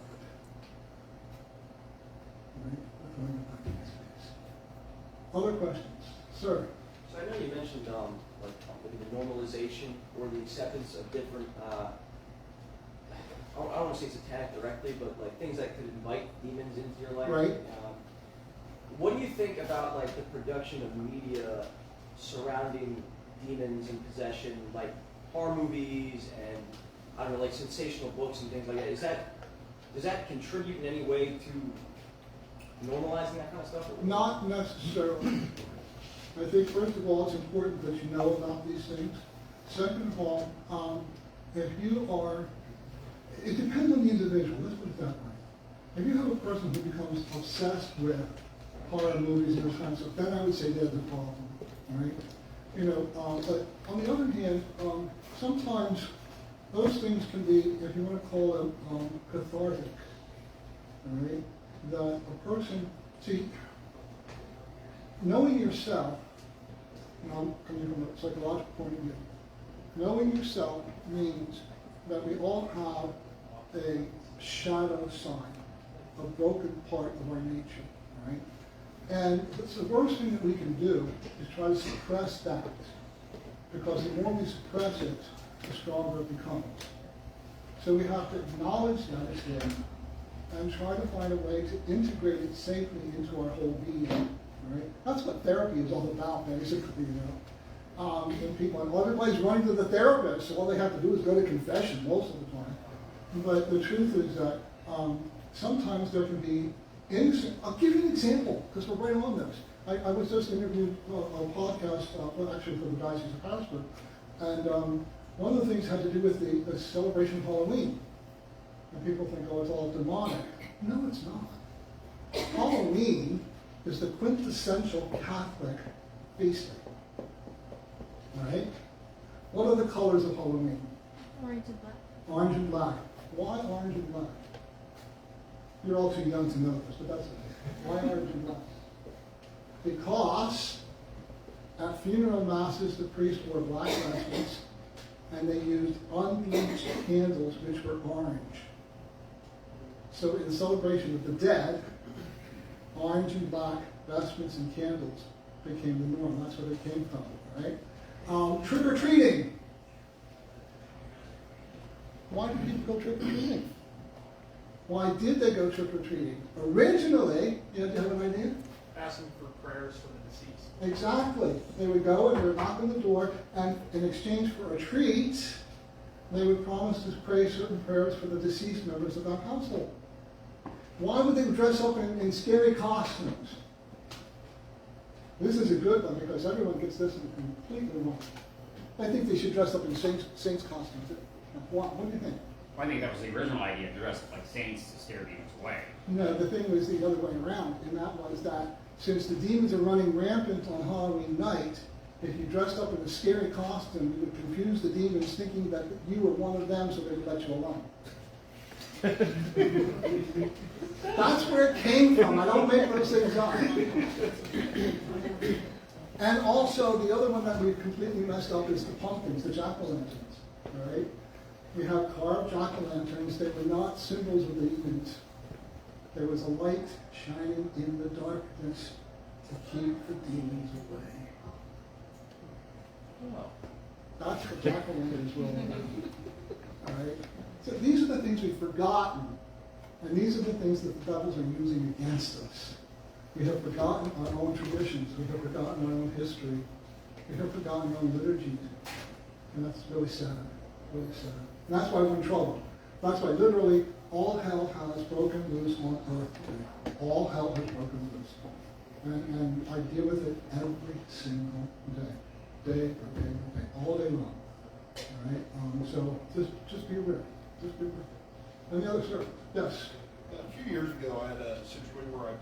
Speaker 1: All right? They're throwing it back in his face. Other questions? Sir?
Speaker 7: So I know you mentioned maybe the normalization or the acceptance of different, I don't want to say satanic directly, but like things that could invite demons into your life.
Speaker 1: Right.
Speaker 7: What do you think about like the production of media surrounding demons and possession, like horror movies and I don't know, like sensational books and things like that? Does that contribute in any way to normalizing that kind of stuff?
Speaker 1: Not necessarily. I think, first of all, it's important that you know about these things. Second of all, if you are, it depends on the individual, let's put it that way. If you have a person who becomes obsessed with horror movies and this kind of stuff, then I would say there's a problem, all right? But on the other hand, sometimes those things can be, if you want to call them, cathartic, all right? That a person, see, knowing yourself, and I'm coming from a psychological point of view, knowing yourself means that we all have a shadow side, a broken part of our nature, right? And the worst thing that we can do is try to suppress that, because the more we suppress it, the stronger it becomes. So we have to acknowledge that it's there and try to find a way to integrate it safely into our whole being. Right? That's what therapy is all about, basically. And people, everybody's running to the therapist, so all they have to do is go to confession most of the time. But the truth is that sometimes there can be innocent. I'll give you an example, because we're right on this. I was just interviewed on a podcast, actually for the Diocese of Harrisburg, and one of the things had to do with the celebration of Halloween. And people think, oh, it's all demonic. No, it's not. Halloween is the quintessential Catholic feast day. Right? What are the colors of Halloween?
Speaker 6: Orange and black.
Speaker 1: Orange and black. Why orange and black? You're all too young to know this, but that's it. Why orange and black? Because at funeral masses, the priest wore black vestments, and they used unbleached candles, which were orange. So in celebration of the dead, orange and black vestments and candles became the norm. That's where they came from, right? Trick-or-treating. Why did people go trick-or-treating? Why did they go trick-or-treating? Originally, do you have an idea?
Speaker 4: Asking for prayers for the deceased.
Speaker 1: Exactly. They would go and they would knock on the door, and in exchange for a treat, they would promise to pray certain prayers for the deceased members of that household. Why would they dress up in scary costumes? This is a good one, because everyone gets this completely wrong. I think they should dress up in saints costumes. Why? What do you think?
Speaker 8: Well, I think that was the original idea, to dress up like saints to scare demons away.
Speaker 1: No, the thing was the other way around, and that was that since the demons are running rampant on Halloween night, if you dressed up in a scary costume, you would confuse the demons thinking that you were one of them, so they would let you alone. That's where it came from. I don't make those things up. And also, the other one that we've completely messed up is the pumpkins, the jack-o'-lanterns. Right? We have carved jack-o'-lanterns that were not symbols of the demons. There was a light shining in the darkness to keep the demons away.
Speaker 8: Oh.
Speaker 1: That's what jack-o'-lanterns were all about. All right? So these are the things we've forgotten, and these are the things that the devils are using against us. We have forgotten our own traditions. We have forgotten our own history. We have forgotten our own liturgies. And that's really sad. Really sad. And that's why we're in trouble. That's why literally all hell has broken loose on earth today. All hell has broken loose. And I deal with it every single day. Day for day for day. All day long. All right? So just be aware. Just be aware. And the other, sir? Yes?
Speaker 9: A few years ago, I had a situation where I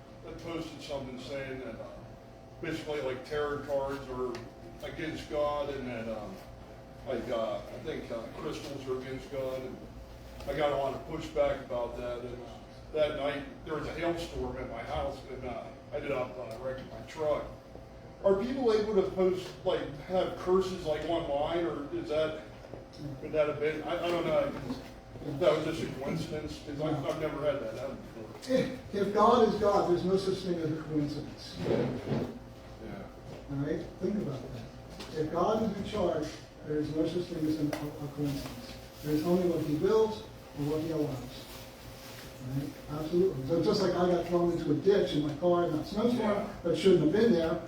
Speaker 9: posted something saying that basically like tarot cards are against God, and that I think crystals are against God, and I got a lot of pushback about that. And that night there was a hailstorm at my house, and I ended up wrecking my truck. Are people able to post have curses online, or would that have been? I don't know. That was just a coincidence, because I've never had that happen before.
Speaker 1: If God is God, there's no such thing as a coincidence.
Speaker 9: Yeah.
Speaker 1: All right? Think about that. If God is in charge, there is no such thing as a coincidence. There's only what He wills or what He allows. Right? Absolutely. So just like I got thrown into a ditch in my car in that snowstorm that shouldn't have been there,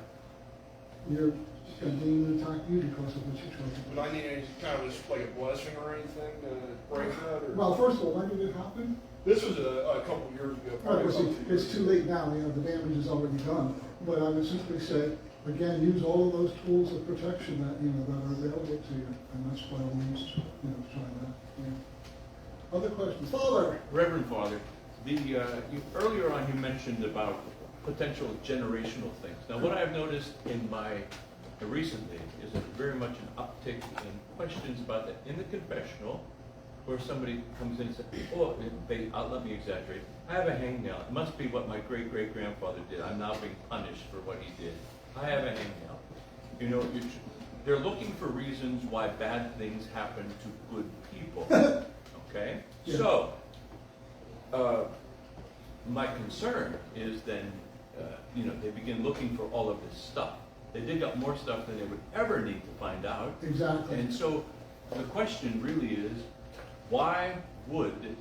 Speaker 1: you're going to attack you because of what you chose to do.
Speaker 9: Would I need any kind of like a blessing or anything to break that? Or?
Speaker 1: Well, first of all, when did it happen?
Speaker 9: This was a couple of years ago.
Speaker 1: Right, well, see, it's too late now. The damage is already done. But I would simply say, again, use all of those tools of protection that that are available to you, and that's by all means, try that. Yeah. Other questions, Father?
Speaker 10: Reverend Father, earlier on you mentioned about potential generational things. Now, what I've noticed in my recently is very much an uptick in questions about that in the confessional, where somebody comes in and says, let me exaggerate, I have a hangnail. It must be what my great-great-grandfather did. I'm now being punished for what he did. I have a hangnail. They're looking for reasons why bad things happen to good people. Okay? Yeah. So, my concern is then, they begin looking for all of this stuff. They dig up more stuff than they would ever need to find out.
Speaker 1: Exactly.
Speaker 10: And so the question really is, why would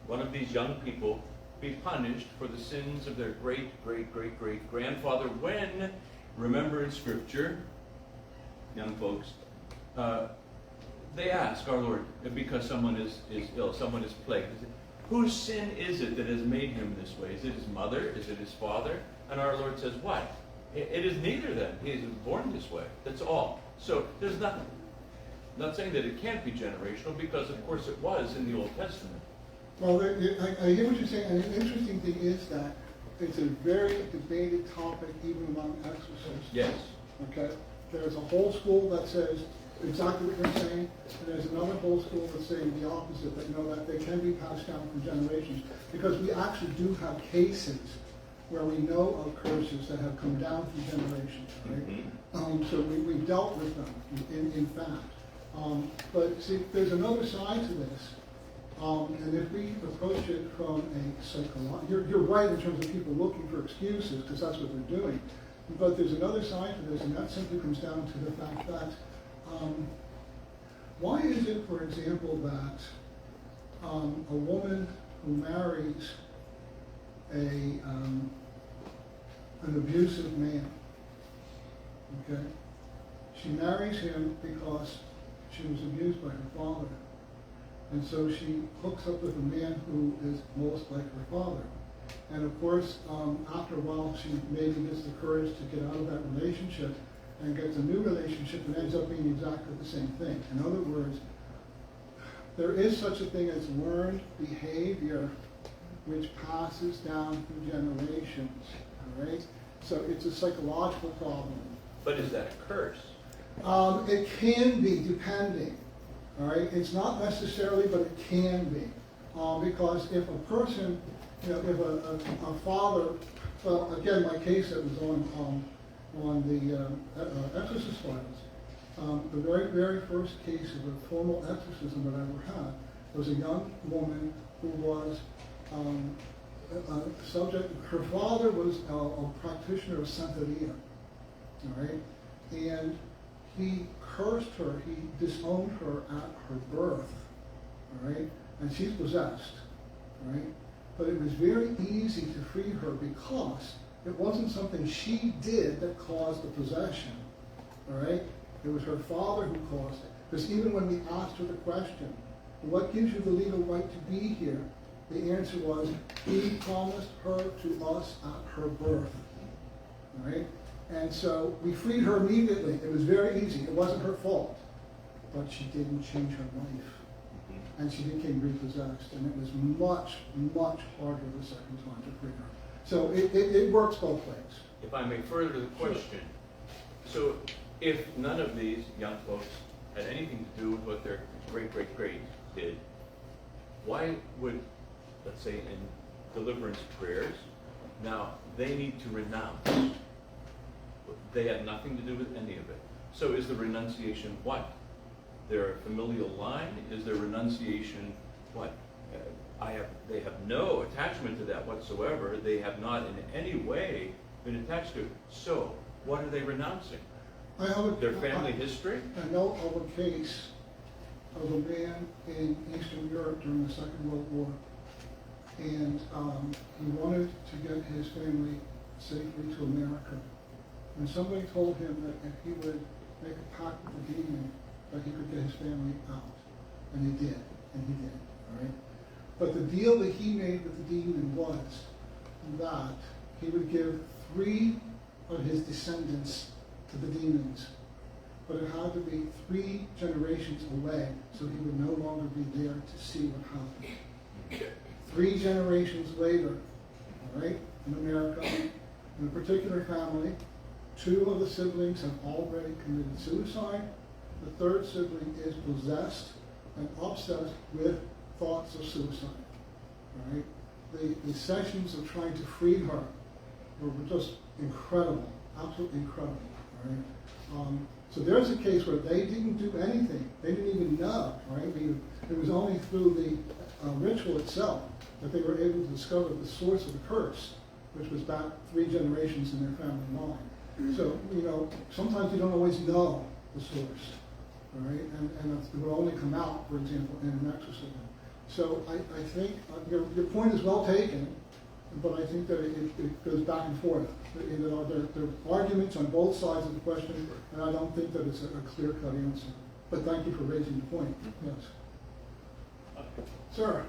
Speaker 10: one of these young people be punished for the sins of their great-great-great-great-grandfather when, remember in Scripture, young folks, they ask our Lord, because someone is ill, someone is plagued, whose sin is it that has made him this way? Is it his mother? Is it his father? And our Lord says, what? It is neither then. He is born this way. That's all. So there's nothing. Not saying that it can't be generational, because of course it was in the Old Testament.
Speaker 1: Well, I hear what you're saying, and the interesting thing is that it's a very debated topic even among exorcists.
Speaker 10: Yes.
Speaker 1: Okay? There's a whole school that says exactly what you're saying, and there's another whole school that's saying the opposite, that that they can be passed down from generations. Because we actually do have cases where we know of curses that have come down through generations, right?
Speaker 10: Mm-hmm.
Speaker 1: So we've dealt with them, in fact. But see, there's another side to this. And if we approach it from a psychological, you're right in terms of people looking for excuses, because that's what they're doing. But there's another side to this, and that simply comes down to the fact that why is it, for example, that a woman who marries an abusive man, okay, she marries him because she was abused by her father. And so she hooks up with a man who is most like her father. And of course, after a while, she maybe gets the courage to get out of that relationship and gets a new relationship and ends up being exactly the same thing. In other words, there is such a thing as learned behavior which passes down through generations, all right? So it's a psychological problem.
Speaker 10: But is that a curse?
Speaker 1: It can be, depending. All right, it's not necessarily, but it can be, because if a person, if a father, well, again, my case that was on the Exorcist files, the very first case of a formal exorcism that I ever had was a young woman who was subject. Her father was a practitioner of Santeria, all right, and he cursed her, he disowned her at her birth, all right? And she's possessed, all right? But it was very easy to free her because it wasn't something she did that caused the possession, all right? It was her father who caused it. Because even when we asked her the question, what gives you the legal right to be here? The answer was, he promised her to us at her birth, all right? And so we freed her immediately. It was very easy. It wasn't her fault. But she didn't change her life. And she became repossessed. And it was much, much harder the second time to free her. So it works both ways.
Speaker 10: If I may further the question, so if none of these young folks had anything to do with what their great-great-great did, why would, let's say in deliverance prayers, now they need to renounce? They had nothing to do with any of it. So is the renunciation what? Their familial line? Is their renunciation what? They have no attachment to that whatsoever. They have not in any way been attached to it. So what are they renouncing? Their family history?
Speaker 1: I know of a case of a man in Eastern Europe during the Second World War. And he wanted to get his family safely to America. And somebody told him that if he would make a pact with the demon, that he could get his family out. And he did. All right? But the deal that he made with the demon was that he would give 3 of his descendants to the demons. But it had to be 3 generations away, so he would no longer be there to see what happened. 3 generations later, all right, in America, in a particular family, 2 of the siblings have already committed suicide. The 3rd sibling is possessed and obsessed with thoughts of suicide. All right? The sessions of trying to free her were just incredible, absolutely incredible. All right? So there's a case where they didn't do anything. They didn't even know. Right? It was only through the ritual itself that they were able to discover the source of the curse. which was back 3 generations in their family line. So, sometimes you don't always know the source, all right? And it will only come out, for example, in an exorcism. So I think your point is well taken, but I think that it goes back and forth. There are arguments on both sides of the question, and I don't think that it's a clear-cut answer. But thank you for raising the point. Yes. Sir?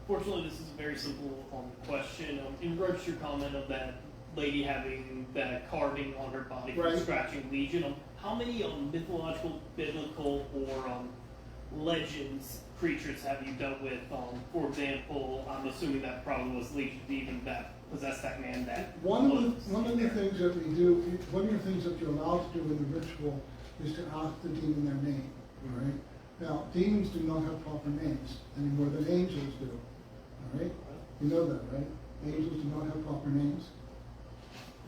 Speaker 4: Fortunately, this is a very simple question. In regards to your comment of that lady having that carving on her body from
Speaker 1: Right.
Speaker 4: scratching legion, how many mythological, biblical, or legends creatures have you dealt with? For example, I'm assuming that probably was Legion Demon that possessed that man.
Speaker 1: One of the things that we do, one of the things that you're allowed to do in the ritual is to ask the demon their name. All right. Now, demons do not have proper names any more than angels do. All right. You know that, right? Angels do not have proper names,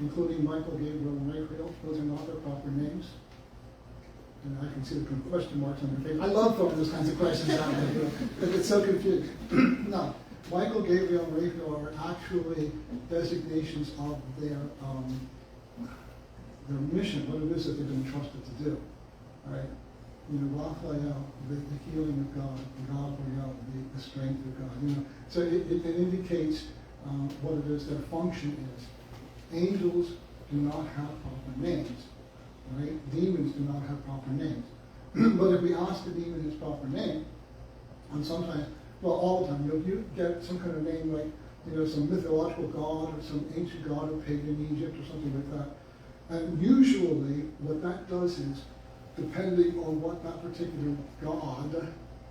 Speaker 1: including Michael, Gabriel, and Raphael. Those are not their proper names. And I can see the question marks on their face. I love throwing those kinds of questions out there because it's so confusing. No, Michael, Gabriel, and Raphael are actually designations of their mission, what it is that they've been entrusted to do. All right. Raphael, the healing of God, Gabriel, the strength of God. So it indicates what it is their function is. Angels do not have proper names. Right? Demons do not have proper names. But if we ask a demon his proper name, and sometimes, well, all the time, you get some kind of name like, some mythological god or some ancient god of pagan Egypt or something like that. And usually, what that does is, depending on what that particular god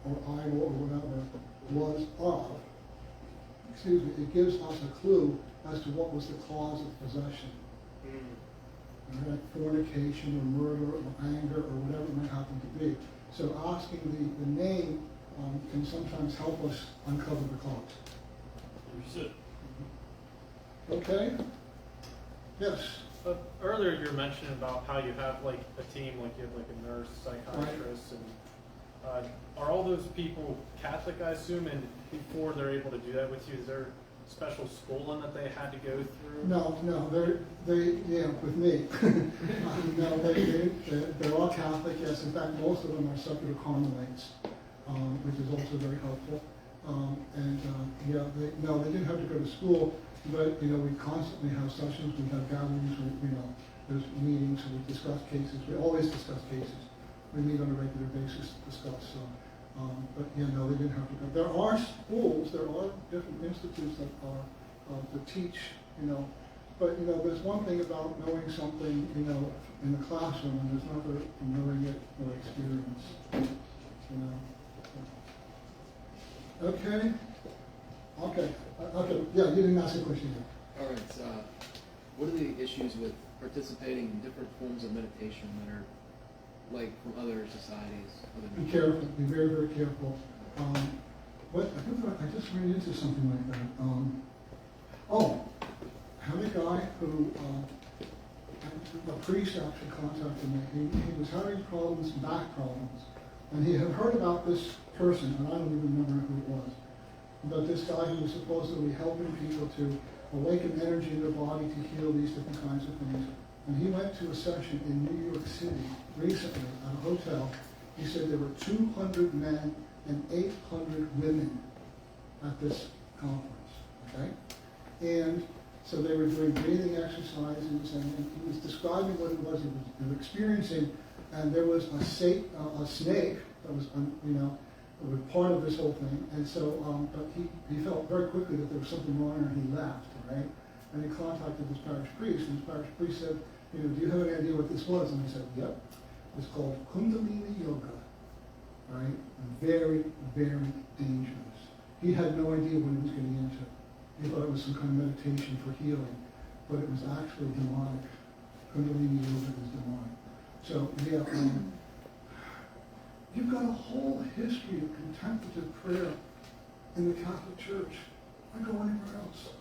Speaker 1: or idol or whatever was of, it gives us a clue as to what was the cause of possession. Right? Fornication or murder or anger or whatever it might happen to be. So asking the name can sometimes help us uncover the cause.
Speaker 4: Understood.
Speaker 1: Okay? Yes?
Speaker 11: Earlier you were mentioning about how you have like a team, like you have like a nurse, psychiatrist, and are all those people Catholic, I assume, and before they're able to do that with you, is there special schooling that they had to go through?
Speaker 1: No, with me. No, they're all Catholic, yes. In fact, most of them are secular Carmelites, which is also very helpful. They didn't have to go to school, but, we constantly have sessions, we have gatherings, there's meetings, and we discuss cases. We always discuss cases. We meet on a regular basis to discuss. They didn't have to go. There are schools, there are different institutes that are to teach, but there's one thing about knowing something, in the classroom, and there's another from knowing it or experience. Okay. Yeah, you didn't ask a question yet.
Speaker 12: All right. What are the issues with participating in different forms of meditation that are like from other societies?
Speaker 1: Be careful. Be very, very careful. I just ran into something like that. I had a guy who, a priest actually contacted me. He was having problems, back problems, and he had heard about this person, and I don't even remember who it was. But this guy who was supposedly helping people to awaken energy in their body to heal these different kinds of things. And he went to a session in New York City recently at a hotel. He said there were 200 men and 800 women at this conference, okay? And so they were doing breathing exercises, and he was describing what it was he was experiencing, and there was a snake that was, was part of this whole thing, and so, but he felt very quickly that there was something wrong, and he left, right? And he contacted this parish priest, and his parish priest said, do you have any idea what this was? And he said, yep, it's called Kundalini Yoga, right? Very, very dangerous. He had no idea what he was getting into. He thought it was some kind of meditation for healing, but it was actually demonic. Kundalini Yoga is demonic. So, you've got a whole history of contemplative prayer in the Catholic Church. Why go anywhere else?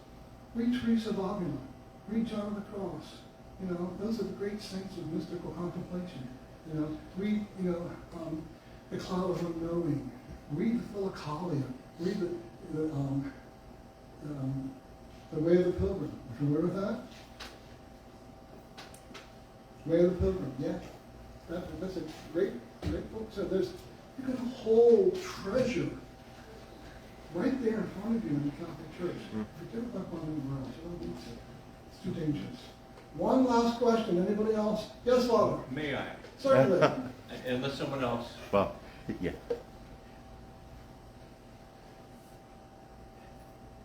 Speaker 1: Read Teresa of Avila. Read John of the Cross. Those are the great saints of mystical contemplation. Read, The Cloud of Unknowing. Read the Philokalia. Read The Way of the Pilgrim. Are you familiar with that? Way of the Pilgrim, yeah. That's a great book. So you got a whole treasure right there in front of you in the Catholic Church. Forget about going anywhere else. You don't need to. It's too dangerous. One last question. Anybody else? Yes, Father.
Speaker 10: May I?
Speaker 1: Certainly.
Speaker 10: Unless someone else.
Speaker 2: Well, yeah.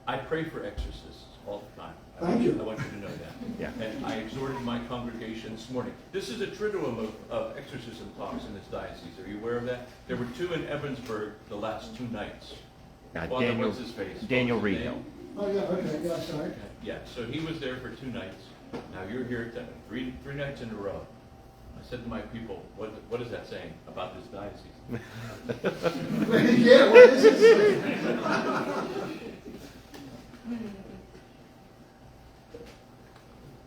Speaker 10: I pray for exorcists all the time.
Speaker 1: Thank you.
Speaker 10: I want you to know that.
Speaker 2: Yeah.
Speaker 10: And I exhorted my congregation this morning. This is a triduum of exorcism talks in this diocese. Are you aware of that? There were 2 in Evansburg the last 2 nights.
Speaker 2: Now,
Speaker 10: Father,
Speaker 2: Daniel,
Speaker 10: what's his face?
Speaker 2: Daniel
Speaker 10: What's his
Speaker 2: Reed.
Speaker 10: name?
Speaker 1: Oh, yeah, okay, yeah, sorry.
Speaker 10: Yeah, so he was there for 2 nights. Now you're here 3 nights in a row. I said to my people, what is that saying about this diocese?
Speaker 1: Yeah, what is it?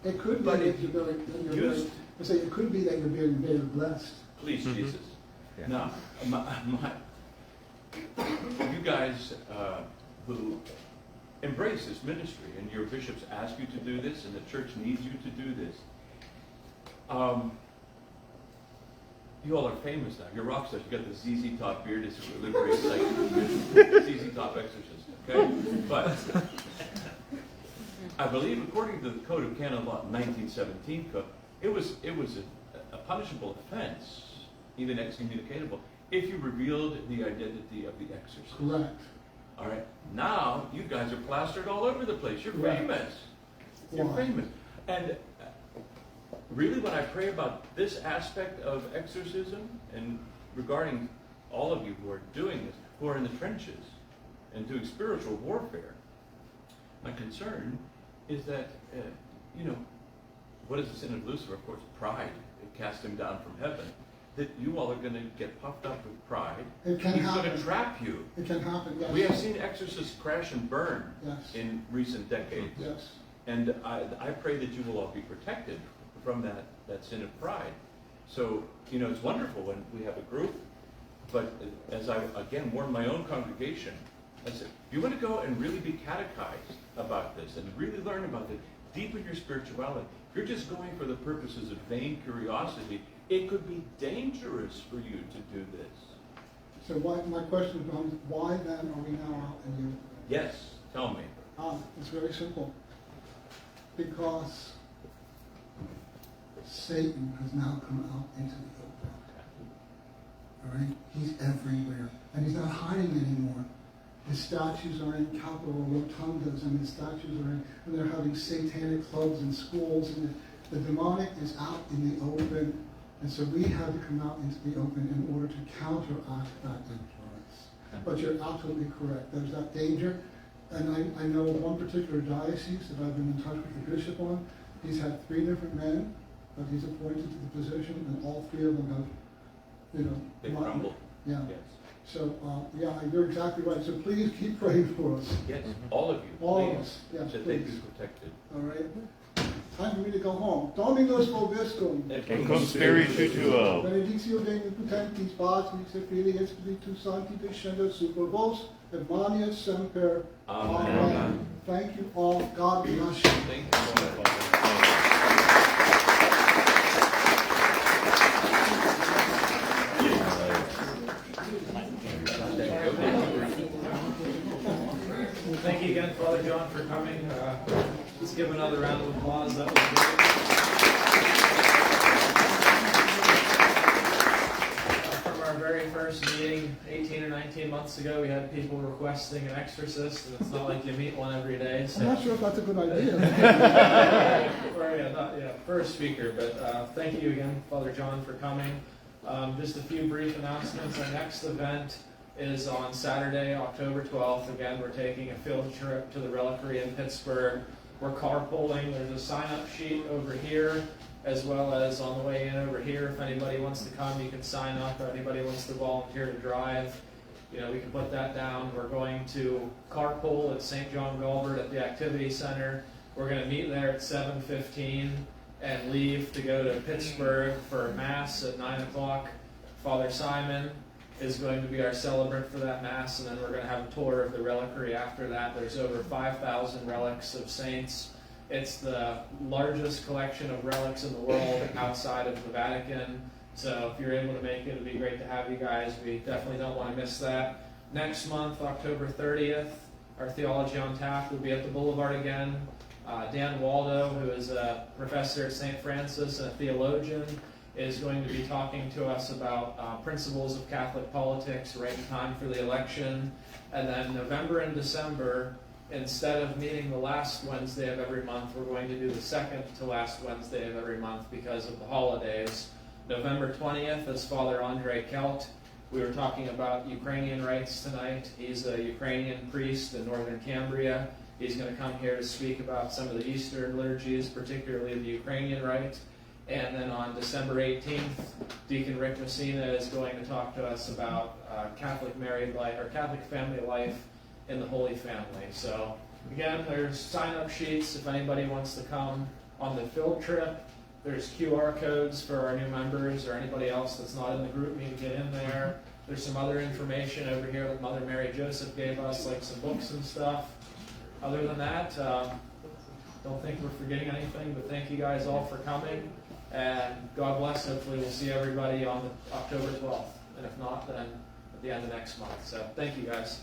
Speaker 1: It could be
Speaker 10: But
Speaker 1: that you're very, it could be that you're being very blessed.
Speaker 10: Please, Jesus.
Speaker 2: Yeah.
Speaker 10: Now, you guys who embrace this ministry, and your bishops ask you to do this, and the church needs you to do this. You all are famous now. You're rock stars. You got the ZZ Top beard. It's a really great sight. ZZ Top exorcist. Okay, but I believe, according to the Code of Canon Law, 1917 code, it was a punishable offense, even excommunicatable, if you revealed the identity of the exorcist.
Speaker 1: Correct.
Speaker 10: All right. Now you guys are plastered all over the place. You're
Speaker 1: Right.
Speaker 10: famous. You're
Speaker 1: Why?
Speaker 10: famous. And really, when I pray about this aspect of exorcism, and regarding all of you who are doing this, who are in the trenches and doing spiritual warfare, my concern is that, what is the sin of Lucifer? Of course, pride. It cast him down from heaven. That you all are going to get puffed up with pride.
Speaker 1: It can
Speaker 10: He's
Speaker 1: happen.
Speaker 10: going to trap you.
Speaker 1: It can happen, yes.
Speaker 10: We have seen exorcists crash and burn
Speaker 1: Yes.
Speaker 10: in recent decades.
Speaker 1: Yes.
Speaker 10: And I pray that you will all be protected from that sin of pride. So, it's wonderful when we have a group, but as I, again, warn my own congregation, I said, you want to go and really be catechized about this and really learn about it, deepen your spirituality. If you're just going for the purposes of vain curiosity, it could be dangerous for you to do this.
Speaker 1: So my question becomes, why then are we now out in the open?
Speaker 10: Yes, tell me.
Speaker 1: It's very simple. Because Satan has now come out into the open. All right? He's everywhere. And he's not hiding anymore. His statues are in Capitol rotundas, and his statues are in, and they're having satanic clubs in schools, and the demonic is out in the open. And so we have to come out into the open in order to counteract that influence. But you're absolutely correct. There's that danger. And I know one particular diocese that I've been in touch with the bishop on. He's had 3 different men that he's appointed to the position, and all 3 of them have,
Speaker 10: They crumble.
Speaker 1: Yeah.
Speaker 10: Yes.
Speaker 1: So, you're exactly right. So please keep praying for us.
Speaker 10: Yes, all of you.
Speaker 1: All of
Speaker 10: please,
Speaker 1: us. Yes,
Speaker 10: that they
Speaker 1: please.
Speaker 10: be protected.
Speaker 1: All right? Time for me to go home. Dominus vobiscum.
Speaker 2: Et cum spiritu tuo.
Speaker 1: Benedictio Dei potentis Patris et Filii et Spiritus Sancti descendat super vos et manet semper.
Speaker 10: Amen.
Speaker 1: Thank you all. God bless you.
Speaker 10: Thank you.
Speaker 13: Thank you again, Father John, for coming. Let's give another round of applause. That was great. From our very first meeting 18 or 19 months ago, we had people requesting an exorcist, and it's not like you meet one every day. So.
Speaker 1: I'm not sure if that's a good idea.
Speaker 13: First speaker, but thank you again, Father John, for coming. Just a few brief announcements. Our next event is on Saturday, October 12th. Again, we're taking a field trip to the Reliquary in Pittsburgh. We're carpooling. There's a sign-up sheet over here, as well as on the way in over here. If anybody wants to come, you can sign up. Or anybody wants to volunteer to drive, we can put that down. We're going to carpool at St. John Galbert at the Activity Center. We're going to meet there at 7:15 and leave to go to Pittsburgh for Mass at 9 o'clock. Father Simon, is going to be our celebrant for that Mass, and then we're going to have a tour of the reliquary after that. There's over 5,000 relics of saints. It's the largest collection of relics in the world outside of the Vatican. So if you're able to make it, it'd be great to have you guys. We definitely don't want to miss that. Next month, October 30th, our Theology on Tap will be at the Boulevard again. Dan Waldo, who is a professor at St. Francis and a theologian, is going to be talking to us about principles of Catholic politics right in time for the election. And then November and December, instead of meeting the last Wednesday of every month, we're going to do the second to last Wednesday of every month because of the holidays. November 20th is Father Andre Kelt. We were talking about Ukrainian rights tonight. He's a Ukrainian priest in northern Cambria. He's going to come here to speak about some of the Eastern liturgies, particularly the Ukrainian rite. And then on December 18th, Deacon Rick Messina is going to talk to us about Catholic married life, or Catholic family life in the Holy Family. So again, there's sign-up sheets if anybody wants to come on the field trip. There's QR codes for our new members or anybody else that's not in the group me to get in there. There's some other information over here that Mother Mary Joseph gave us, like some books and stuff. Other than that, don't think we're forgetting anything, but thank you guys all for coming. And God bless. Hopefully we'll see everybody on October 12th. And if not, then at the end of next month. So thank you guys.